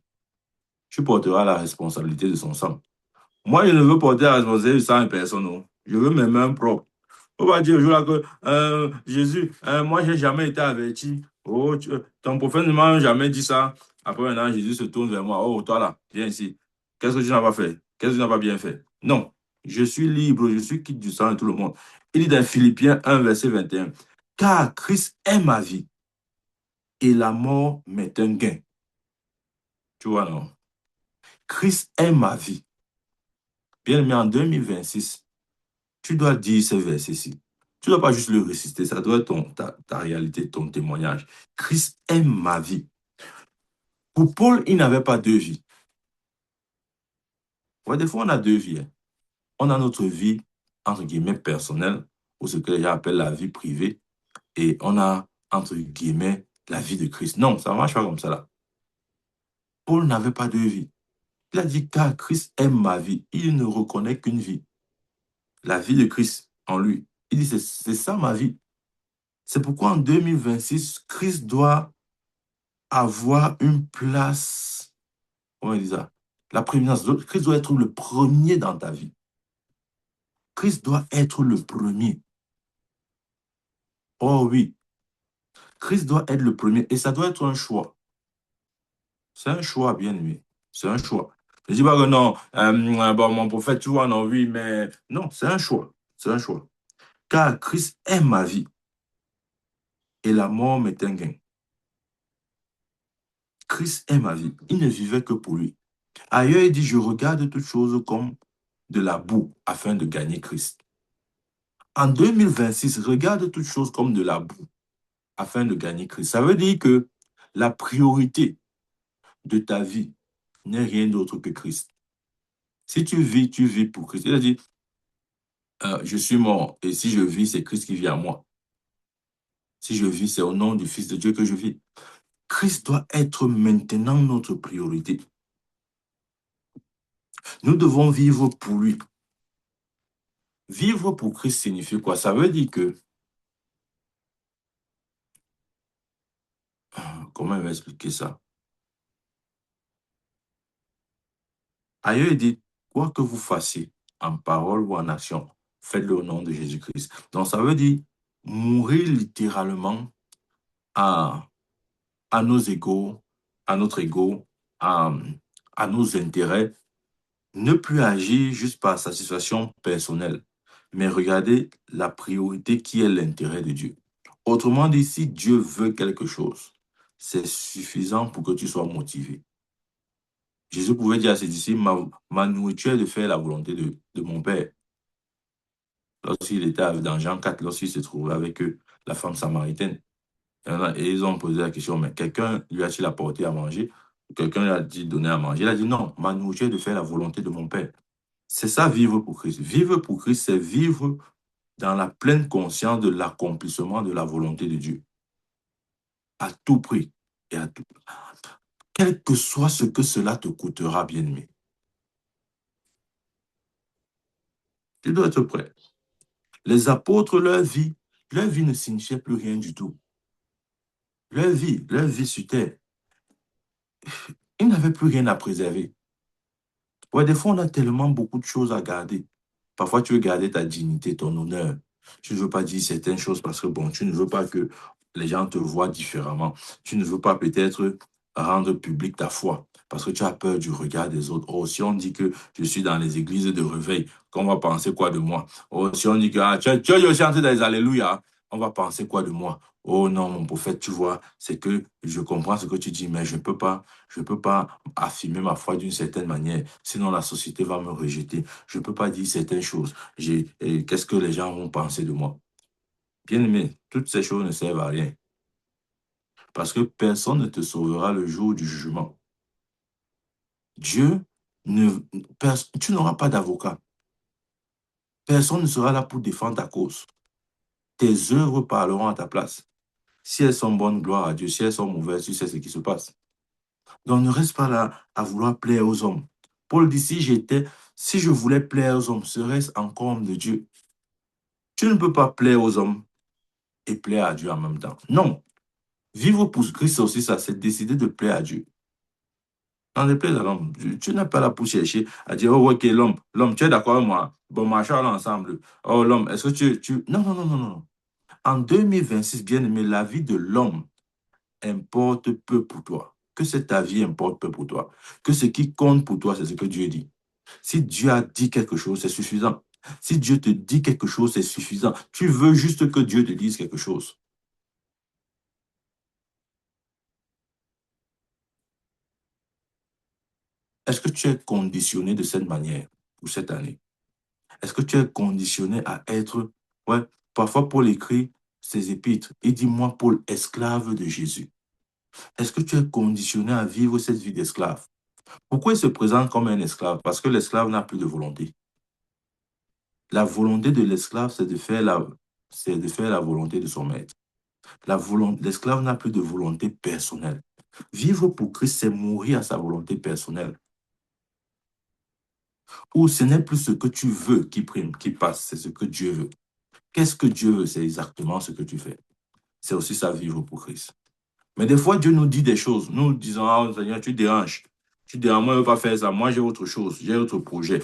tu porteras la responsabilité de son sang. Moi, je ne veux porter la responsabilité de sang à personne, non. Je veux mes mains propres. On va dire aujourd'hui que Jésus, moi, j'ai jamais été averti. Oh, ton prophète ne m'a jamais dit ça. Après, maintenant, Jésus se tourne vers moi. Oh, toi là, viens ici. Qu'est-ce que tu n'as pas fait? Qu'est-ce que tu n'as pas bien fait? Non, je suis libre, je suis quitte du sang de tout le monde. Il dit dans Philippiens 1, verset 21, car Christ est ma vie et la mort m'est un gain. Tu vois, non? Christ est ma vie. Bien aimé, en 2026, tu dois dire ces versets-ci. Tu ne dois pas juste le réciter, ça doit être ta réalité, ton témoignage. Christ est ma vie. Pour Paul, il n'avait pas deux vies. Ouais, des fois, on a deux vies, hein. On a notre vie, entre guillemets, personnelle, ou ce que les gens appellent la vie privée, et on a, entre guillemets, la vie de Christ. Non, ça ne marche pas comme ça, là. Paul n'avait pas deux vies. Il a dit, car Christ est ma vie. Il ne reconnaît qu'une vie, la vie de Christ en lui. Il dit, c'est ça ma vie. C'est pourquoi en 2026, Christ doit avoir une place, comment on dit ça? La prééminence. Christ doit être le premier dans ta vie. Christ doit être le premier. Oh oui, Christ doit être le premier et ça doit être un choix. C'est un choix, bien aimé. C'est un choix. Je ne dis pas que non, bon, mon prophète, tu vois, non, oui, mais non, c'est un choix. C'est un choix. Car Christ est ma vie et la mort m'est un gain. Christ est ma vie. Il ne vivait que pour lui. Ailleurs, il dit, je regarde toutes choses comme de la boue afin de gagner Christ. En 2026, regarde toutes choses comme de la boue afin de gagner Christ. Ça veut dire que la priorité de ta vie n'est rien d'autre que Christ. Si tu vis pour Christ. Il a dit, je suis mort et si je vis, c'est Christ qui vit en moi. Si je vis, c'est au nom du Fils de Dieu que je vis. Christ doit être maintenant notre priorité. Nous devons vivre pour lui. Vivre pour Christ signifie quoi? Ça veut dire que, comment il va expliquer ça? Ailleurs, il dit, quoi que vous fassiez, en parole ou en action, faites-le au nom de Jésus-Christ. Donc, ça veut dire mourir littéralement à, à nos égaux, à notre ego, à, à nos intérêts. Ne plus agir juste par satisfaction personnelle, mais regarder la priorité qui est l'intérêt de Dieu. Autrement dit, si Dieu veut quelque chose, c'est suffisant pour que tu sois motivé. Jésus pouvait dire à ses disciples, ma nourriture est de faire la volonté de mon Père. Lorsqu'il était dans Jean 4, lorsqu'il se trouvait avec eux, la femme samaritaine. Et ils ont posé la question, mais quelqu'un lui a-t-il apporté à manger? Quelqu'un lui a-t-il donné à manger? Il a dit, non, ma nourriture est de faire la volonté de mon Père. C'est ça, vivre pour Christ. Vivre pour Christ, c'est vivre dans la pleine conscience de l'accomplissement de la volonté de Dieu. À tout prix et à tout. Quel que soit ce que cela te coûtera, bien-aimé. Tu dois être prêt. Les apôtres, leur vie ne signifiait plus rien du tout. Leur vie sur terre, ils n'avaient plus rien à préserver. Ouais, des fois, on a tellement beaucoup de choses à garder. Parfois, tu veux garder ta dignité, ton honneur. Tu ne veux pas dire certaines choses parce que, bon, tu ne veux pas que les gens te voient différemment. Tu ne veux pas peut-être rendre public ta foi parce que tu as peur du regard des autres. Oh, si on dit que je suis dans les églises de réveil, qu'on va penser quoi de moi? Oh, si on dit que tu as chanté dans les Alléluia, on va penser quoi de moi? Oh non, mon prophète, tu vois, c'est que je comprends ce que tu dis, mais je peux pas affirmer ma foi d'une certaine manière, sinon la société va me rejeter. Je ne peux pas dire certaines choses. Qu'est-ce que les gens vont penser de moi? Bien aimé, toutes ces choses ne servent à rien. Parce que personne ne te sauvera le jour du jugement. Dieu ne... Tu n'auras pas d'avocat. Personne ne sera là pour défendre ta cause. Tes œuvres parleront à ta place. Si elles sont bonnes, gloire à Dieu. Si elles sont mauvaises, tu sais ce qui se passe. Donc ne reste pas là à vouloir plaire aux hommes. Paul dit, si je voulais plaire aux hommes, serait-ce encore homme de Dieu? Tu ne peux pas plaire aux hommes et plaire à Dieu en même temps. Non. Vivre pour Christ aussi, ça, c'est décider de plaire à Dieu. Dans les plaies à l'homme, tu n'es pas là pour chercher à dire, oh, ok, l'homme, tu es d'accord avec moi? Bon, marchons ensemble. Oh, l'homme, est-ce que tu... Non, non, non, non, non. En 2026, bien aimé, la vie de l'homme importe peu pour toi. Que ta vie importe peu pour toi. Que ce qui compte pour toi, c'est ce que Dieu dit. Si Dieu a dit quelque chose, c'est suffisant. Si Dieu te dit quelque chose, c'est suffisant. Tu veux juste que Dieu te dise quelque chose. Est-ce que tu es conditionné de cette manière pour cette année? Est-ce que tu es conditionné à être, ouais, parfois Paul écrit ses épîtres, il dit, moi, Paul, esclave de Jésus. Est-ce que tu es conditionné à vivre cette vie d'esclave? Pourquoi il se présente comme un esclave? Parce que l'esclave n'a plus de volonté. La volonté de l'esclave, c'est de faire la volonté de son maître. L'esclave n'a plus de volonté personnelle. Vivre pour Christ, c'est mourir à sa volonté personnelle. Ou ce n'est plus ce que tu veux qui prime, qui passe, c'est ce que Dieu veut. Qu'est-ce que Dieu veut? C'est exactement ce que tu fais. C'est aussi ça, vivre pour Christ. Mais des fois, Dieu nous dit des choses. Nous disons, ah, Seigneur, tu déranges. Tu déranges, moi, je ne veux pas faire ça. Moi, j'ai autre chose. J'ai autre projet.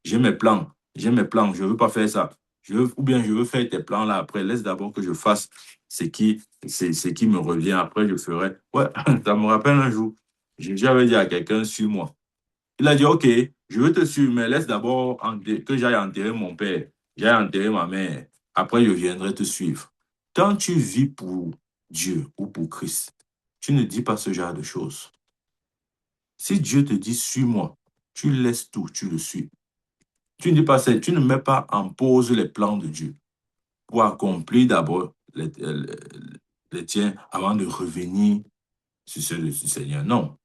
J'ai mes plans. J'ai mes plans. Je ne veux pas faire ça. Ou bien, je veux faire tes plans là après. Laisse d'abord que je fasse ce qui me revient. Après, je ferai. Ouais, ça me rappelle un jour. J'avais dit à quelqu'un, suis-moi. Il a dit, OK, je veux te suivre, mais laisse d'abord que j'aille enterrer mon père, j'aille enterrer ma mère. Après, je viendrai te suivre. Quand tu vis pour Dieu ou pour Christ, tu ne dis pas ce genre de choses. Si Dieu te dit, suis-moi, tu laisses tout, tu le suis. Tu ne dis pas ça, tu ne mets pas en pause les plans de Dieu pour accomplir d'abord les tiens avant de revenir sur ceux du Seigneur. Non.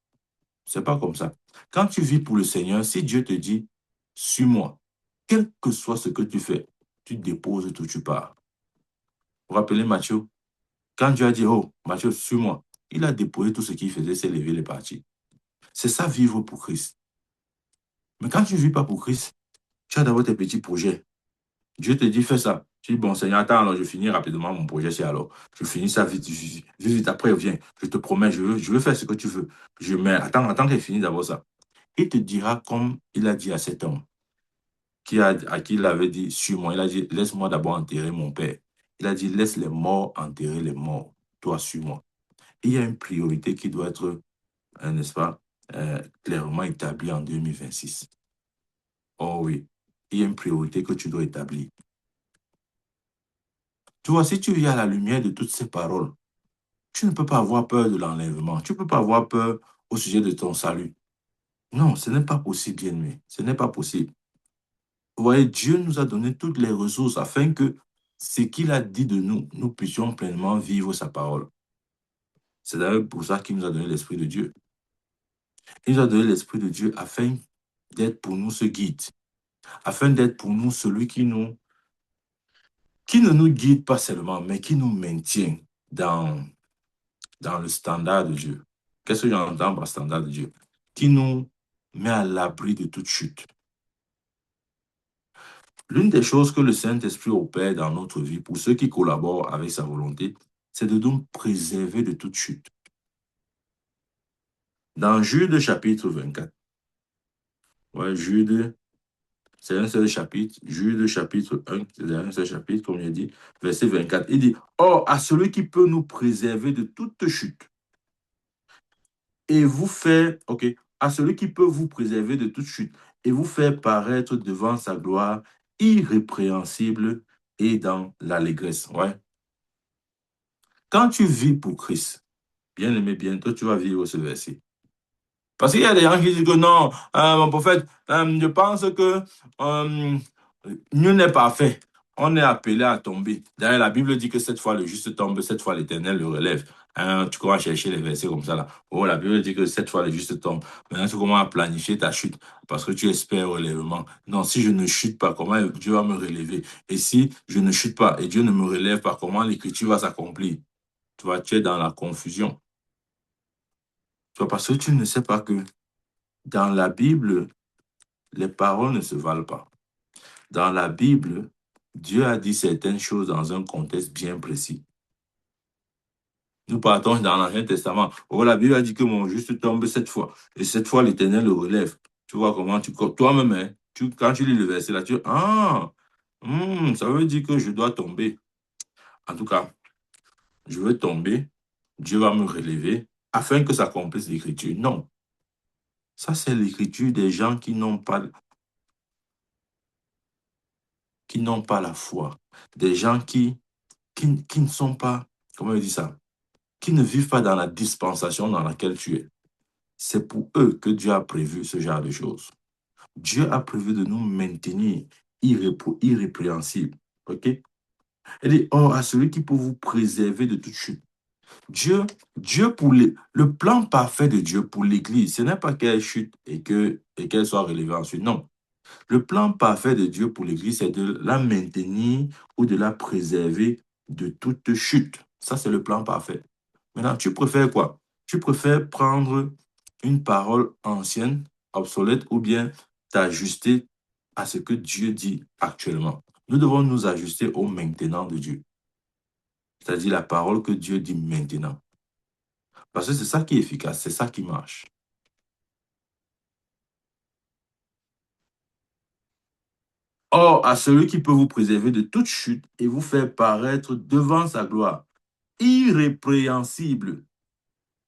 C'est pas comme ça. Quand tu vis pour le Seigneur, si Dieu te dit, suis-moi, quel que soit ce que tu fais, tu déposes tout, tu pars. Vous vous rappelez Matthieu? Quand Dieu a dit, oh, Matthieu, suis-moi, il a déposé tout ce qu'il faisait, s'est levé, il est parti. C'est ça, vivre pour Christ. Mais quand tu ne vis pas pour Christ, tu as d'abord tes petits projets. Dieu te dit, fais ça. Tu dis, bon, Seigneur, attends, alors je finis rapidement mon projet, c'est alors. Je finis ça vite, vite, vite, après, viens. Je te promets, je veux faire ce que tu veux. Mais attends qu'il finisse d'abord ça. Il te dira comme il a dit à cet homme à qui il avait dit, suis-moi. Il a dit, laisse-moi d'abord enterrer mon père. Il a dit, laisse les morts enterrer les morts. Toi, suis-moi. Il y a une priorité qui doit être, n'est-ce pas, clairement établie en 2026. Oh oui, il y a une priorité que tu dois établir. Tu vois, si tu vis à la lumière de toutes ces paroles, tu ne peux pas avoir peur de l'enlèvement. Tu ne peux pas avoir peur au sujet de ton salut. Non, ce n'est pas possible, bien-aimé. Ce n'est pas possible. Vous voyez, Dieu nous a donné toutes les ressources afin que ce qu'il a dit de nous, nous puissions pleinement vivre sa parole. C'est d'ailleurs pour ça qu'il nous a donné l'Esprit de Dieu. Il nous a donné l'Esprit de Dieu afin d'être pour nous ce guide, afin d'être pour nous celui qui ne nous guide pas seulement, mais qui nous maintient dans le standard de Dieu. Qu'est-ce que j'entends par standard de Dieu? Qui nous met à l'abri de toute chute. L'une des choses que le Saint-Esprit opère dans notre vie, pour ceux qui collaborent avec sa volonté, c'est de nous préserver de toute chute. Dans Jude chapitre 24, ouais, Jude, c'est un seul chapitre, Jude chapitre 1, c'est un seul chapitre, comme il dit, verset 24, il dit, or, à celui qui peut nous préserver de toute chute, et vous faire, ok, à celui qui peut vous préserver de toute chute, et vous faire paraître devant sa gloire irrépréhensible et dans l'allégresse. Ouais. Quand tu vis pour Christ, bien aimé, bientôt tu vas vivre ce verset. Parce qu'il y a des gens qui disent que non, mon prophète, je pense que nul n'est parfait. On est appelé à tomber. D'ailleurs, la Bible dit que cette fois le juste tombe, cette fois l'Éternel le relève. hein, tu commences à chercher les versets comme ça là. Oh, la Bible dit que cette fois, le juste tombe. Maintenant, tu commences à planifier ta chute parce que tu espères relèvement. Non, si je ne chute pas, comment Dieu va me relever? Et si je ne chute pas et Dieu ne me relève pas, comment l'écriture va s'accomplir? Tu vois, tu es dans la confusion. Tu vois, parce que tu ne sais pas que dans la Bible, les paroles ne se valent pas. Dans la Bible, Dieu a dit certaines choses dans un contexte bien précis. Nous partons dans l'Ancien Testament. Oh, la Bible a dit que mon juste tombe cette fois. Et cette fois, l'Éternel le relève. Tu vois comment tu... Toi-même, hein, quand tu lis le verset là, tu... Ah, ça veut dire que je dois tomber. En tout cas, je veux tomber. Dieu va me relever afin que ça s'accomplisse l'Écriture. Non. Ça, c'est l'Écriture des gens qui n'ont pas la foi. Des gens qui ne sont pas, comment on dit ça, qui ne vivent pas dans la dispensation dans laquelle tu es. C'est pour eux que Dieu a prévu ce genre de choses. Dieu a prévu de nous maintenir irrépréhensibles. OK? Elle dit, oh, à celui qui peut vous préserver de toute chute. Dieu, Dieu le plan parfait de Dieu pour l'Église, ce n'est pas qu'elle chute et qu'elle soit relevée ensuite. Non. Le plan parfait de Dieu pour l'Église, c'est de la maintenir ou de la préserver de toute chute. Ça, c'est le plan parfait. Maintenant, tu préfères quoi? Tu préfères prendre une parole ancienne, obsolète, ou bien t'ajuster à ce que Dieu dit actuellement. Nous devons nous ajuster au maintenant de Dieu, c'est-à-dire la parole que Dieu dit maintenant. Parce que c'est ça qui est efficace, c'est ça qui marche. Or, à celui qui peut vous préserver de toute chute et vous faire paraître devant sa gloire, irrépréhensible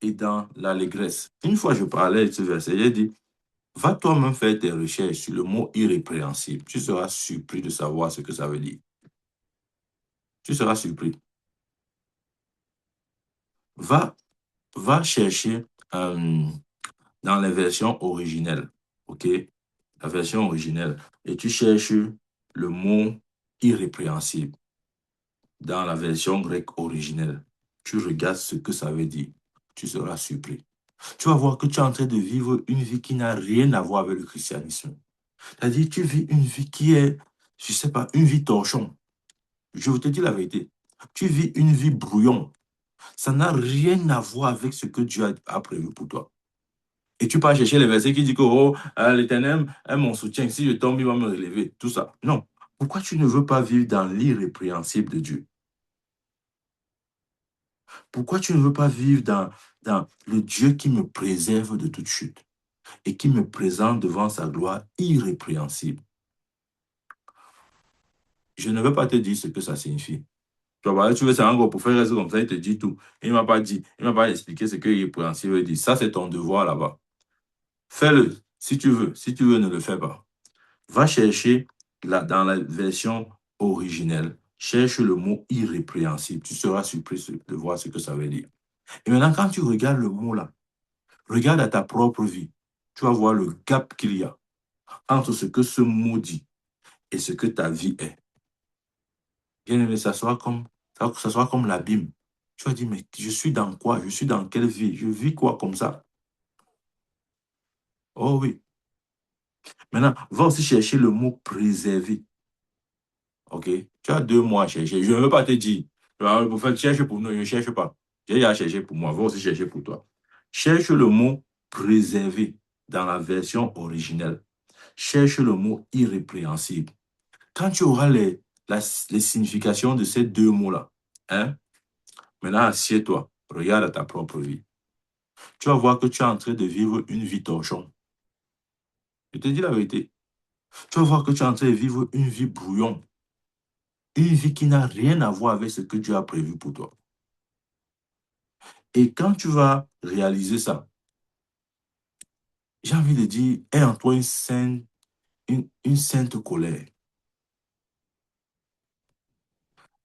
et dans l'allégresse. Une fois, je parlais de ce verset, j'ai dit, va toi-même faire tes recherches sur le mot irrépréhensible. Tu seras surpris de savoir ce que ça veut dire. Tu seras surpris. Va, va chercher dans les versions originelles. OK? La version originelle. Et tu cherches le mot irrépréhensible dans la version grecque originelle. Tu regardes ce que ça veut dire. Tu seras surpris. Tu vas voir que tu es en train de vivre une vie qui n'a rien à voir avec le christianisme. C'est-à-dire, tu vis une vie qui est, je ne sais pas, une vie torchon. Je vous te dis la vérité. Tu vis une vie brouillon. Ça n'a rien à voir avec ce que Dieu a prévu pour toi. Et tu pars chercher les versets qui disent que oh, l'Éternel est mon soutien. Si je tombe, il va me relever. Tout ça. Non. Pourquoi tu ne veux pas vivre dans l'irrépréhensible de Dieu? Pourquoi tu ne veux pas vivre dans le Dieu qui me préserve de toute chute et qui me présente devant sa gloire irrépréhensible? Je ne veux pas te dire ce que ça signifie. Tu vois, tu veux, c'est un gros pour faire rester comme ça, il te dit tout. Il ne m'a pas dit, il ne m'a pas expliqué ce que irrépréhensible veut dire. Ça, c'est ton devoir là-bas. Fais-le, si tu veux. Si tu veux, ne le fais pas. Va chercher dans la version originelle. Cherche le mot irrépréhensible. Tu seras surpris de voir ce que ça veut dire. Et maintenant, quand tu regardes le mot là, regarde à ta propre vie. Tu vas voir le gap qu'il y a entre ce que ce mot dit et ce que ta vie est. Bien aimé, ça sera comme l'abîme. Tu vas dire, mais je suis dans quoi? Je suis dans quelle vie? Je vis quoi comme ça? Oh oui. Maintenant, va aussi chercher le mot préserver. OK? Tu as 2 mois à chercher. Je ne veux pas te dire. Pour faire, cherche pour nous, je ne cherche pas. J'ai déjà cherché pour moi. Va aussi chercher pour toi. Cherche le mot préserver dans la version originelle. Cherche le mot irrépréhensible. Quand tu auras les significations de ces 2 mots-là, hein, maintenant assieds-toi, regarde à ta propre vie. Tu vas voir que tu es en train de vivre une vie torchon. Je te dis la vérité. Tu vas voir que tu es en train de vivre une vie brouillon. Une vie qui n'a rien à voir avec ce que Dieu a prévu pour toi. Et quand tu vas réaliser ça, j'ai envie de dire, aie en toi une sainte colère.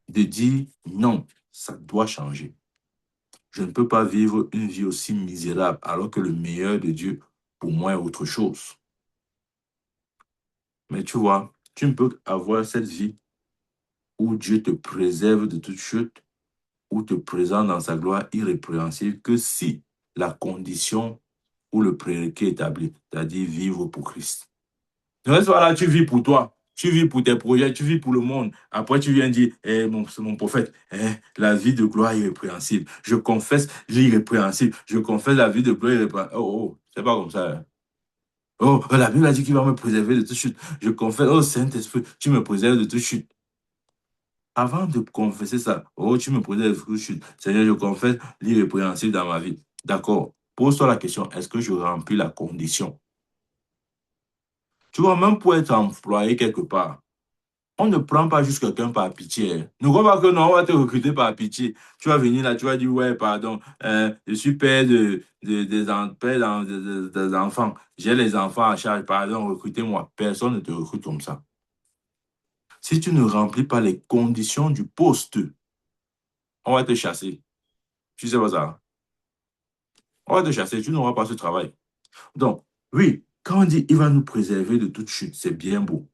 De dire, non, ça doit changer. Je ne peux pas vivre une vie aussi misérable alors que le meilleur de Dieu, pour moi, est autre chose. Mais tu vois, tu ne peux avoir cette vie où Dieu te préserve de toute chute, ou te présente dans sa gloire irrépréhensible que si la condition ou le prérequis est établi, c'est-à-dire vivre pour Christ. Ne reste pas là, tu vis pour toi, tu vis pour tes projets, tu vis pour le monde. Après, tu viens dire, mon prophète, la vie de gloire irrépréhensible. Je confesse l'irrépréhensible. Je confesse la vie de gloire irrépréhensible. Oh, c'est pas comme ça. Hein. Oh, la Bible a dit qu'il va me préserver de toute chute. Je confesse, oh Saint-Esprit, tu me préserves de toute chute. Avant de confesser ça, oh, tu me préserves de toute chute. Seigneur, je confesse l'irrépréhensible dans ma vie. D'accord. Pose-toi la question, est-ce que je remplis la condition? Tu vois, même pour être employé quelque part, on ne prend pas juste quelqu'un par pitié. Hein. Ne crois pas que non, on va te recruter par pitié. Tu vas venir là, tu vas dire, ouais, pardon, je suis père des enfants. J'ai les enfants à charge, pardon, recrutez-moi. Personne ne te recrute comme ça. Si tu ne remplis pas les conditions du poste, on va te chasser. Tu sais pas ça. On va te chasser, tu n'auras pas ce travail. Donc, oui, quand on dit il va nous préserver de toute chute, c'est bien beau.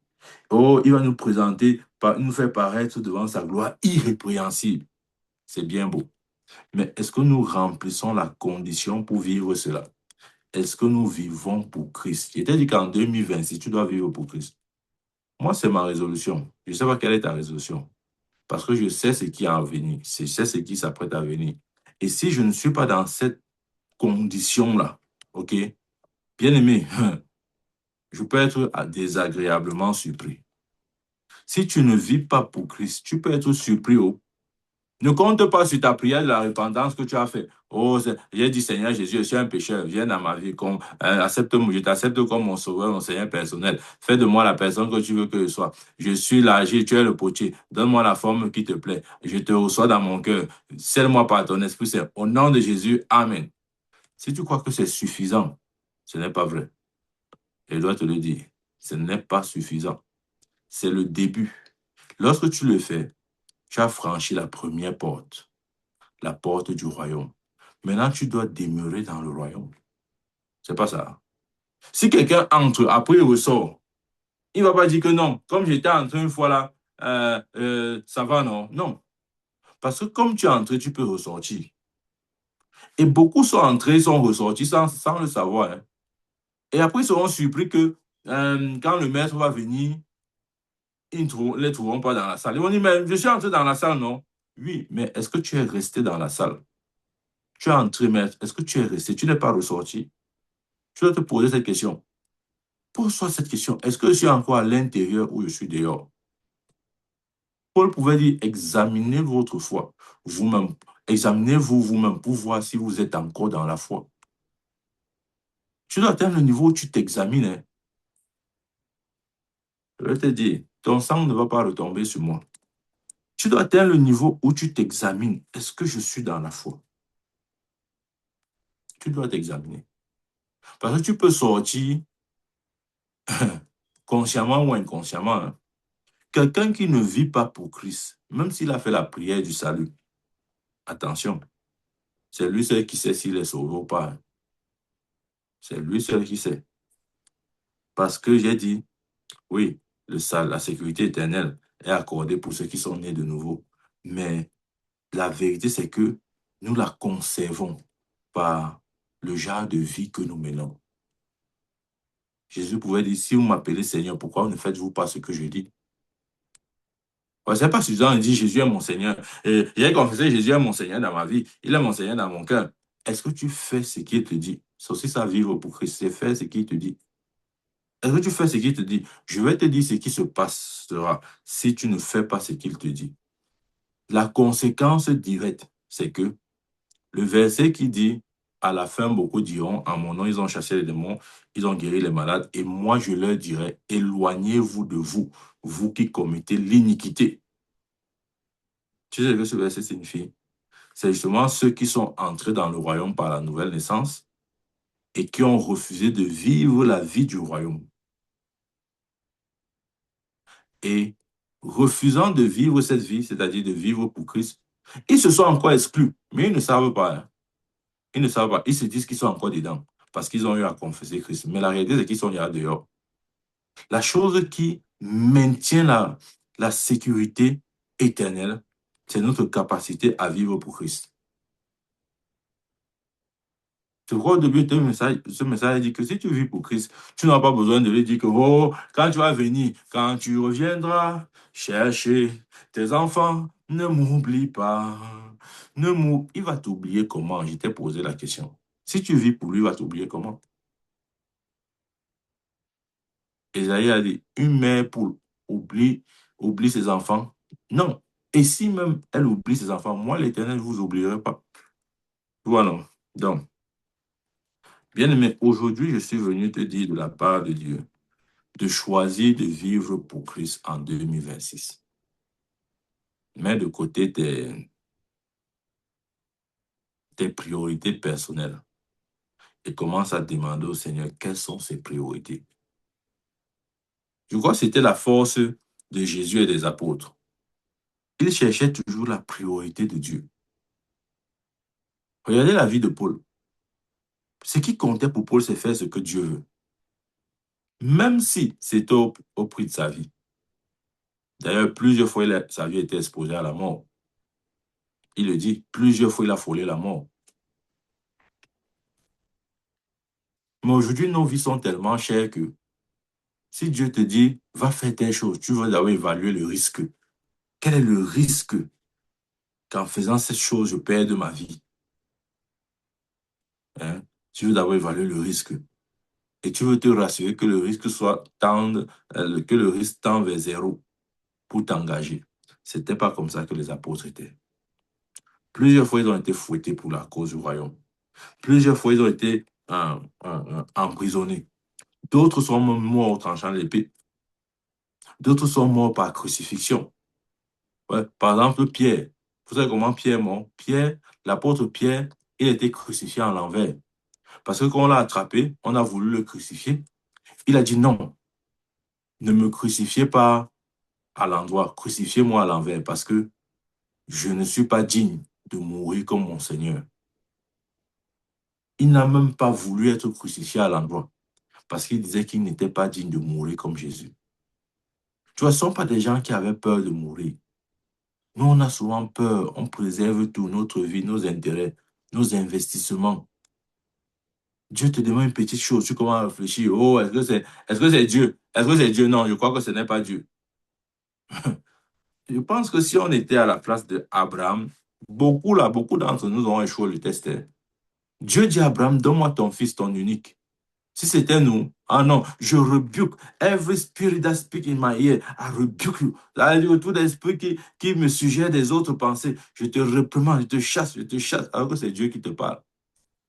Oh, il va nous présenter, nous faire paraître devant sa gloire irrépréhensible. C'est bien beau. Mais est-ce que nous remplissons la condition pour vivre cela? Est-ce que nous vivons pour Christ? Il était dit qu'en 2026, tu dois vivre pour Christ. Moi, c'est ma résolution. Je ne sais pas quelle est ta résolution. Parce que je sais ce qui est à venir. Je sais ce qui s'apprête à venir. Et si je ne suis pas dans cette condition-là, OK, bien aimé, je peux être désagréablement surpris. Si tu ne vis pas pour Christ, tu peux être surpris. Oh. Ne compte pas sur ta prière de la repentance que tu as fait. Oh, j'ai dit, Seigneur Jésus, je suis un pécheur, viens dans ma vie, accepte-moi, je t'accepte comme mon sauveur, mon Seigneur personnel. Fais de moi la personne que tu veux que je sois. Je suis l'âgé, tu es le potier. Donne-moi la forme qui te plaît. Je te reçois dans mon cœur. Scelle-moi par ton Esprit Saint. Au nom de Jésus, Amen. Si tu crois que c'est suffisant, ce n'est pas vrai. Je dois te le dire, ce n'est pas suffisant. C'est le début. Lorsque tu le fais, tu as franchi la première porte, la porte du royaume. Maintenant, tu dois demeurer dans le royaume. C'est pas ça. Si quelqu'un entre, après il ressort, il ne va pas dire que non, comme j'étais entré une fois là, ça va, non? Non. Parce que comme tu es entré, tu peux ressortir. Et beaucoup sont entrés, sont ressortis sans le savoir. Hein. Et après, ils seront surpris que quand le maître va venir, ils ne les trouveront pas dans la salle. Ils vont dire, mais je suis entré dans la salle, non? Oui, mais est-ce que tu es resté dans la salle? Tu es entré, mais est-ce que tu es resté? Tu n'es pas ressorti? Tu dois te poser cette question. Pose-toi cette question. Est-ce que je suis encore à l'intérieur ou je suis dehors? Paul pouvait dire, examinez votre foi vous-même. Examinez-vous vous-même pour voir si vous êtes encore dans la foi. Tu dois atteindre le niveau où tu t'examines. Hein. Je vais te dire, ton sang ne va pas retomber sur moi. Tu dois atteindre le niveau où tu t'examines. Est-ce que je suis dans la foi? Tu dois t'examiner. Parce que tu peux sortir consciemment ou inconsciemment. Hein. Quelqu'un qui ne vit pas pour Christ, même s'il a fait la prière du salut, attention, c'est lui seul qui sait s'il est sauvé ou pas. Hein. C'est lui seul qui sait. Parce que j'ai dit, oui, la sécurité éternelle est accordée pour ceux qui sont nés de nouveau. Mais la vérité, c'est que nous la conservons par le genre de vie que nous menons. Jésus pouvait dire, si vous m'appelez Seigneur, pourquoi ne faites-vous pas ce que je dis? Ouais, c'est pas suffisant de dire Jésus est mon Seigneur. Et j'ai confessé Jésus est mon Seigneur dans ma vie. Il est mon Seigneur dans mon cœur. Est-ce que tu fais ce qu'il te dit? C'est aussi ça, vivre pour Christ, c'est faire ce qu'il te dit. Est-ce que tu fais ce qu'il te dit? Je vais te dire ce qui se passera si tu ne fais pas ce qu'il te dit. La conséquence directe, c'est que le verset qui dit, à la fin, beaucoup diront, en mon nom, ils ont chassé les démons, ils ont guéri les malades, et moi, je leur dirai, éloignez-vous de vous, vous qui commettez l'iniquité. Tu sais ce que ce verset signifie? C'est justement ceux qui sont entrés dans le royaume par la nouvelle naissance et qui ont refusé de vivre la vie du royaume. Et refusant de vivre cette vie, c'est-à-dire de vivre pour Christ, ils se sont encore exclus, mais ils ne savent pas. Hein. Ils ne savent pas. Ils se disent qu'ils sont encore dedans parce qu'ils ont eu à confesser Christ. Mais la réalité, c'est qu'ils sont là dehors. La chose qui maintient la sécurité éternelle, c'est notre capacité à vivre pour Christ. Tu vois, au début de ce message dit que si tu vis pour Christ, tu n'as pas besoin de lui dire que, oh, quand tu vas venir, quand tu reviendras chercher tes enfants, ne m'oublie pas. Il va t'oublier comment? Je t'ai posé la question. Si tu vis pour lui, il va t'oublier comment? Esaïe a dit, une mère pour oublie, oublie ses enfants. Non. Et si même elle oublie ses enfants, moi, l'Éternel, ne vous oublierai pas. Voilà. Donc, bien aimé, aujourd'hui, je suis venu te dire de la part de Dieu de choisir de vivre pour Christ en 2026. Mets de côté tes priorités personnelles et commence à demander au Seigneur quelles sont ses priorités. Je crois que c'était la force de Jésus et des apôtres. Ils cherchaient toujours la priorité de Dieu. Regardez la vie de Paul. Ce qui comptait pour Paul, c'est faire ce que Dieu veut. Même si c'était au prix de sa vie. D'ailleurs, plusieurs fois, sa vie était exposée à la mort. Il le dit, plusieurs fois, il a frôlé la mort. Mais aujourd'hui, nos vies sont tellement chères que si Dieu te dit, va faire telle chose, tu vas d'abord évaluer le risque. Quel est le risque qu'en faisant cette chose, je perde ma vie? Hein? Tu veux d'abord évaluer le risque. Et tu veux te rassurer que le risque que le risque tend vers zéro pour t'engager. C'était pas comme ça que les apôtres étaient. Plusieurs fois, ils ont été fouettés pour la cause du royaume. Plusieurs fois, ils ont été emprisonnés. D'autres sont morts au tranchant de l'épée. D'autres sont morts par crucifixion. Ouais. Par exemple, Pierre. Vous savez comment Pierre est mort? Pierre, l'apôtre Pierre, il a été crucifié en l'envers. Parce que quand on l'a attrapé, on a voulu le crucifier. Il a dit non, ne me crucifiez pas à l'endroit, crucifiez-moi à l'envers parce que je ne suis pas digne de mourir comme mon Seigneur. Il n'a même pas voulu être crucifié à l'endroit parce qu'il disait qu'il n'était pas digne de mourir comme Jésus. Tu vois, ce ne sont pas des gens qui avaient peur de mourir. Nous, on a souvent peur, on préserve tout, notre vie, nos intérêts, nos investissements. Dieu te demande une petite chose, tu commences à réfléchir, oh, est-ce que c'est Dieu? Est-ce que c'est Dieu? Non, je crois que ce n'est pas Dieu. Je pense que si on était à la place d'Abraham, beaucoup d'entre nous ont échoué le test. Hein. Dieu dit à Abraham, donne-moi ton fils, ton unique. Si c'était nous, ah non, je rebuke every spirit that speak in my ear. I rebuke you. Ça veut dire que tout esprit qui me suggère des autres pensées, je te reprimande, je te chasse, alors que c'est Dieu qui te parle.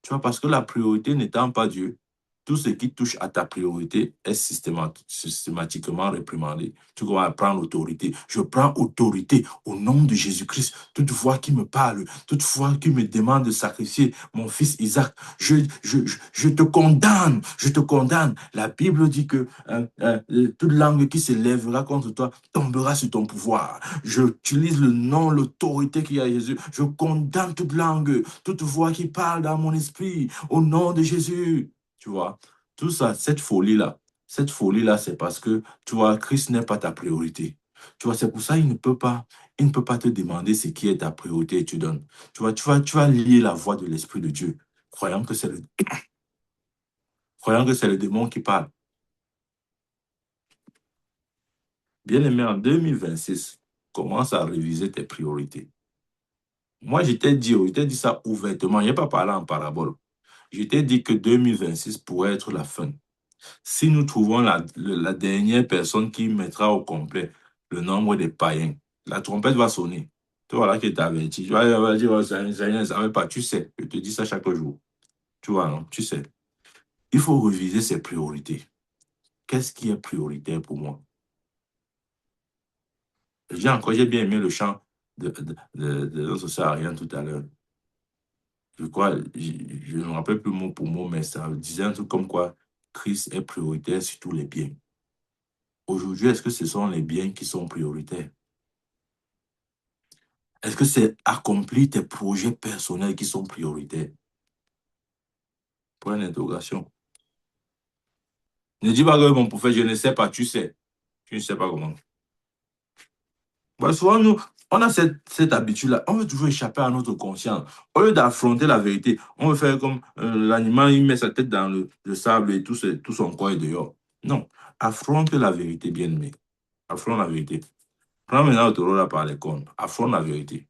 Tu vois, parce que la priorité n'étant pas Dieu, tout ce qui touche à ta priorité est systématiquement réprimandé. Tu vas prendre autorité. Je prends autorité au nom de Jésus-Christ. Toute voix qui me parle, toute voix qui me demande de sacrifier mon fils Isaac, je te condamne, je te condamne. La Bible dit que toute langue qui se lèvera contre toi tombera sur ton pouvoir. J'utilise le nom, l'autorité qu'il y a à Jésus. Je condamne toute langue, toute voix qui parle dans mon esprit, au nom de Jésus. Tu vois, tout ça, cette folie-là, c'est parce que, tu vois, Christ n'est pas ta priorité. Tu vois, c'est pour ça qu'il il ne peut pas te demander ce qui est ta priorité et tu donnes. Tu vois, tu vas lier la voix de l'Esprit de Dieu, croyant que croyant que c'est le démon qui parle. Bien aimé, en 2026, commence à réviser tes priorités. Moi, je t'ai dit ça ouvertement. Je n'ai pas parlé en parabole. Je t'ai dit que 2026 pourrait être la fin. Si nous trouvons la dernière personne qui mettra au complet le nombre des païens, la trompette va sonner. Tu vois là qui t'avertit. Tu vas dire, oh, Seigneur, ne savait pas. Tu sais, je te dis ça chaque jour. Tu vois, non? Tu sais. Il faut reviser ses priorités. Qu'est-ce qui est prioritaire pour moi? J'ai bien aimé le chant de notre sœur Ariane tout à l'heure. Je crois, je ne me rappelle plus mot pour mot, mais ça disait un truc comme quoi Christ est prioritaire sur tous les biens. Aujourd'hui, est-ce que ce sont les biens qui sont prioritaires? Est-ce que c'est accomplir tes projets personnels qui sont prioritaires? Point d'interrogation. Ne dis pas que mon prophète, je ne sais pas, tu sais. Tu ne sais pas comment. Bah, souvent, nous, On a cette habitude-là. On veut toujours échapper à notre conscience. Au lieu d'affronter la vérité, on veut faire comme l'animal, il met sa tête dans le sable et tout son corps est dehors. Non. Affronte la vérité, bien-aimé. Affronte la vérité. Prends maintenant le taureau là par les cornes. Affronte la vérité.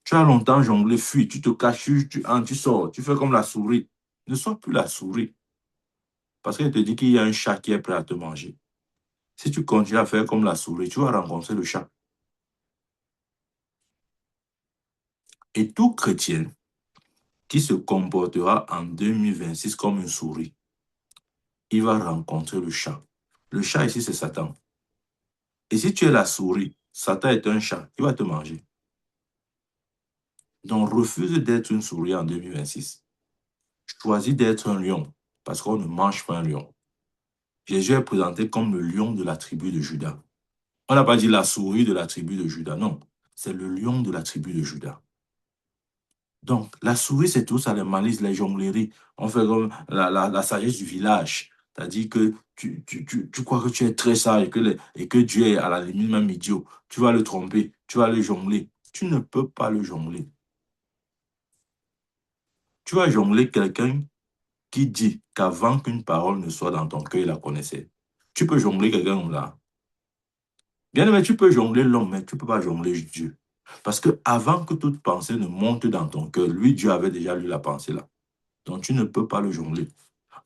Tu as longtemps jonglé, fuis, tu te caches, tu sors, tu fais comme la souris. Ne sois plus la souris. Parce qu'elle te dit qu'il y a un chat qui est prêt à te manger. Si tu continues à faire comme la souris, tu vas rencontrer le chat. Et tout chrétien qui se comportera en 2026 comme une souris, il va rencontrer le chat. Le chat ici, c'est Satan. Et si tu es la souris, Satan est un chat, il va te manger. Donc, refuse d'être une souris en 2026. Choisis d'être un lion, parce qu'on ne mange pas un lion. Jésus est présenté comme le lion de la tribu de Juda. On n'a pas dit la souris de la tribu de Juda, non. C'est le lion de la tribu de Juda. Donc, la souris, c'est tout ça, les malices, les jongleries. On fait comme la sagesse du village. C'est-à-dire que tu crois que tu es très sage et que Dieu est à la limite même idiot. Tu vas le tromper, tu vas le jongler. Tu ne peux pas le jongler. Tu vas jongler quelqu'un qui dit qu'avant qu'une parole ne soit dans ton cœur, il la connaissait. Tu peux jongler quelqu'un comme là. Bien aimé, tu peux jongler l'homme, mais tu ne peux pas jongler Dieu. Parce que avant que toute pensée ne monte dans ton cœur, lui, Dieu avait déjà lu la pensée là. Donc tu ne peux pas le jongler.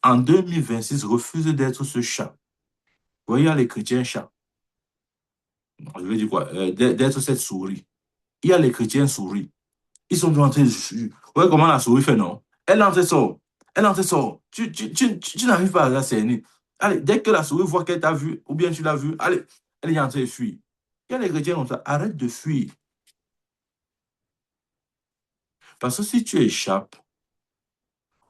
En 2026, refuse d'être ce chat. Vous voyez, les chrétiens chats. Je veux dire quoi? D'être cette souris. Il y a les chrétiens souris. Ils sont en train de... Vous voyez comment la souris fait, non? Elle entre et sort. Elle entre et sort. Tu n'arrives pas à la cerner. Allez, dès que la souris voit qu'elle t'a vu, ou bien tu l'as vu, allez, elle est en train de fuir. Il y a les chrétiens comme ça. Arrête de fuir. Parce que si tu échappes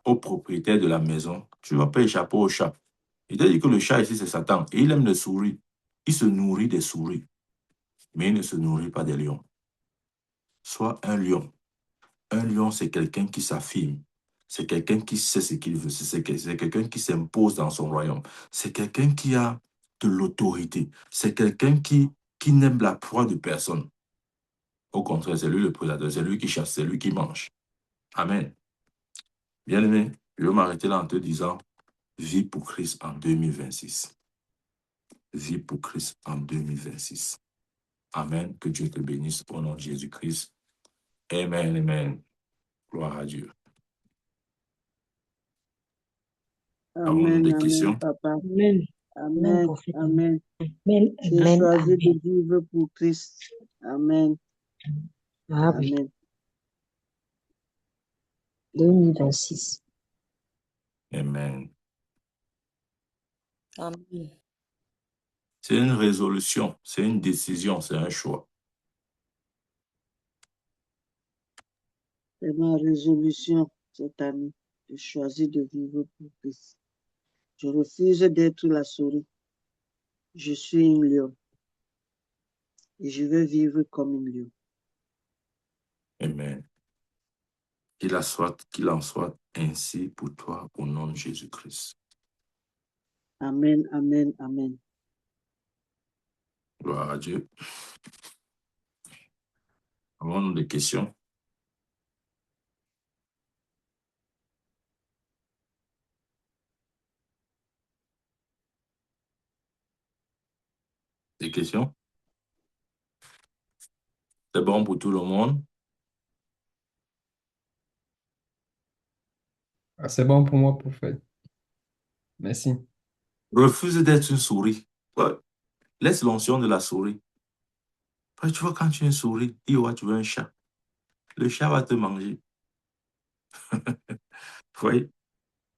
au propriétaire de la maison, tu ne vas pas échapper au chat. Il t'a dit que le chat ici, c'est Satan. Et il aime les souris. Il se nourrit des souris. Mais il ne se nourrit pas des lions. Sois un lion. Un lion, c'est quelqu'un qui s'affirme. C'est quelqu'un qui sait ce qu'il veut. C'est quelqu'un qui s'impose dans son royaume. C'est quelqu'un qui a de l'autorité. C'est quelqu'un qui n'aime la proie de personne. Au contraire, c'est lui le prédateur. C'est lui qui chasse. C'est lui qui mange. Amen. Bien-aimé, je vais m'arrêter là en te disant, vis pour Christ en 2026. Vis pour Christ en 2026. Amen. Que Dieu te bénisse au nom de Jésus-Christ. Amen, amen. Gloire à Dieu. Avons-nous Amen, des amen, questions? papa. Amen. Amen, Amen, prophète. amen. Amen, J'ai amen, choisi amen. de vivre pour Christ. Amen, Ah oui, amen. 2026. Amen. Amen. C'est une résolution, c'est une décision, c'est un choix. C'est ma résolution cette année. J'ai choisi de vivre pour Christ. Je refuse d'être la souris. Je suis un lion et je veux vivre comme un lion. Amen. Qu'il en soit ainsi pour toi au nom de Jésus-Christ. Amen, amen, amen. Gloire à Dieu. Avons-nous des questions? Des questions? C'est bon pour tout le monde? Ah, c'est bon pour moi, prophète. Merci. Refuse d'être une souris. Ouais. Laisse l'onction de la souris. Parce que tu vois, quand tu es une souris, tu veux un chat. Le chat va te manger. Vous voyez?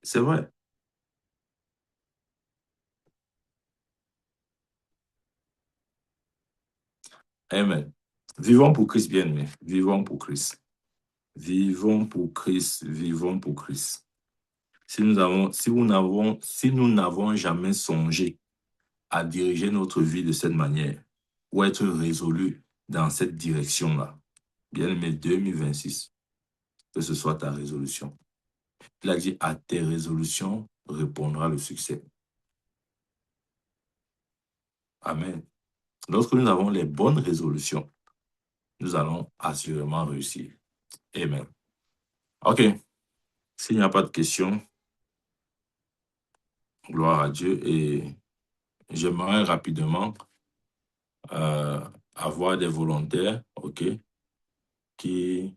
C'est vrai. Amen. Vivons pour Christ, bien-aimés. Vivons pour Christ. Vivons pour Christ. Vivons pour Christ. Si nous n'avons jamais songé à diriger notre vie de cette manière ou être résolu dans cette direction-là, bien-aimé, 2026, que ce soit ta résolution. Il a dit, à tes résolutions répondra le succès. Amen. Lorsque nous avons les bonnes résolutions, nous allons assurément réussir. Amen. OK. S'il n'y a pas de questions, gloire à Dieu. Et j'aimerais rapidement avoir des volontaires, OK, qui,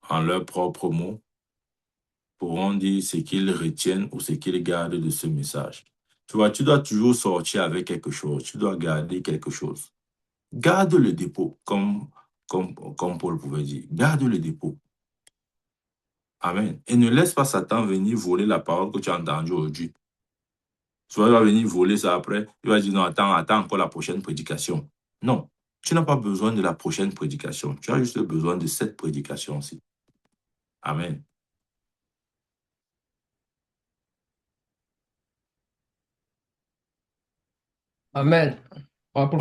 en leurs propres mots, pourront dire ce qu'ils retiennent ou ce qu'ils gardent de ce message. Tu vois, tu dois toujours sortir avec quelque chose. Tu dois garder quelque chose. Garde le dépôt, comme Paul pouvait dire. Garde le dépôt. Amen. Et ne laisse pas Satan venir voler la parole que tu as entendue aujourd'hui. Soit il va venir voler ça après. Il va dire non, attends encore la prochaine prédication. Non. Tu n'as pas besoin de la prochaine prédication. Tu as juste besoin de cette prédication-ci. Amen. Amen. Ouais, prophète.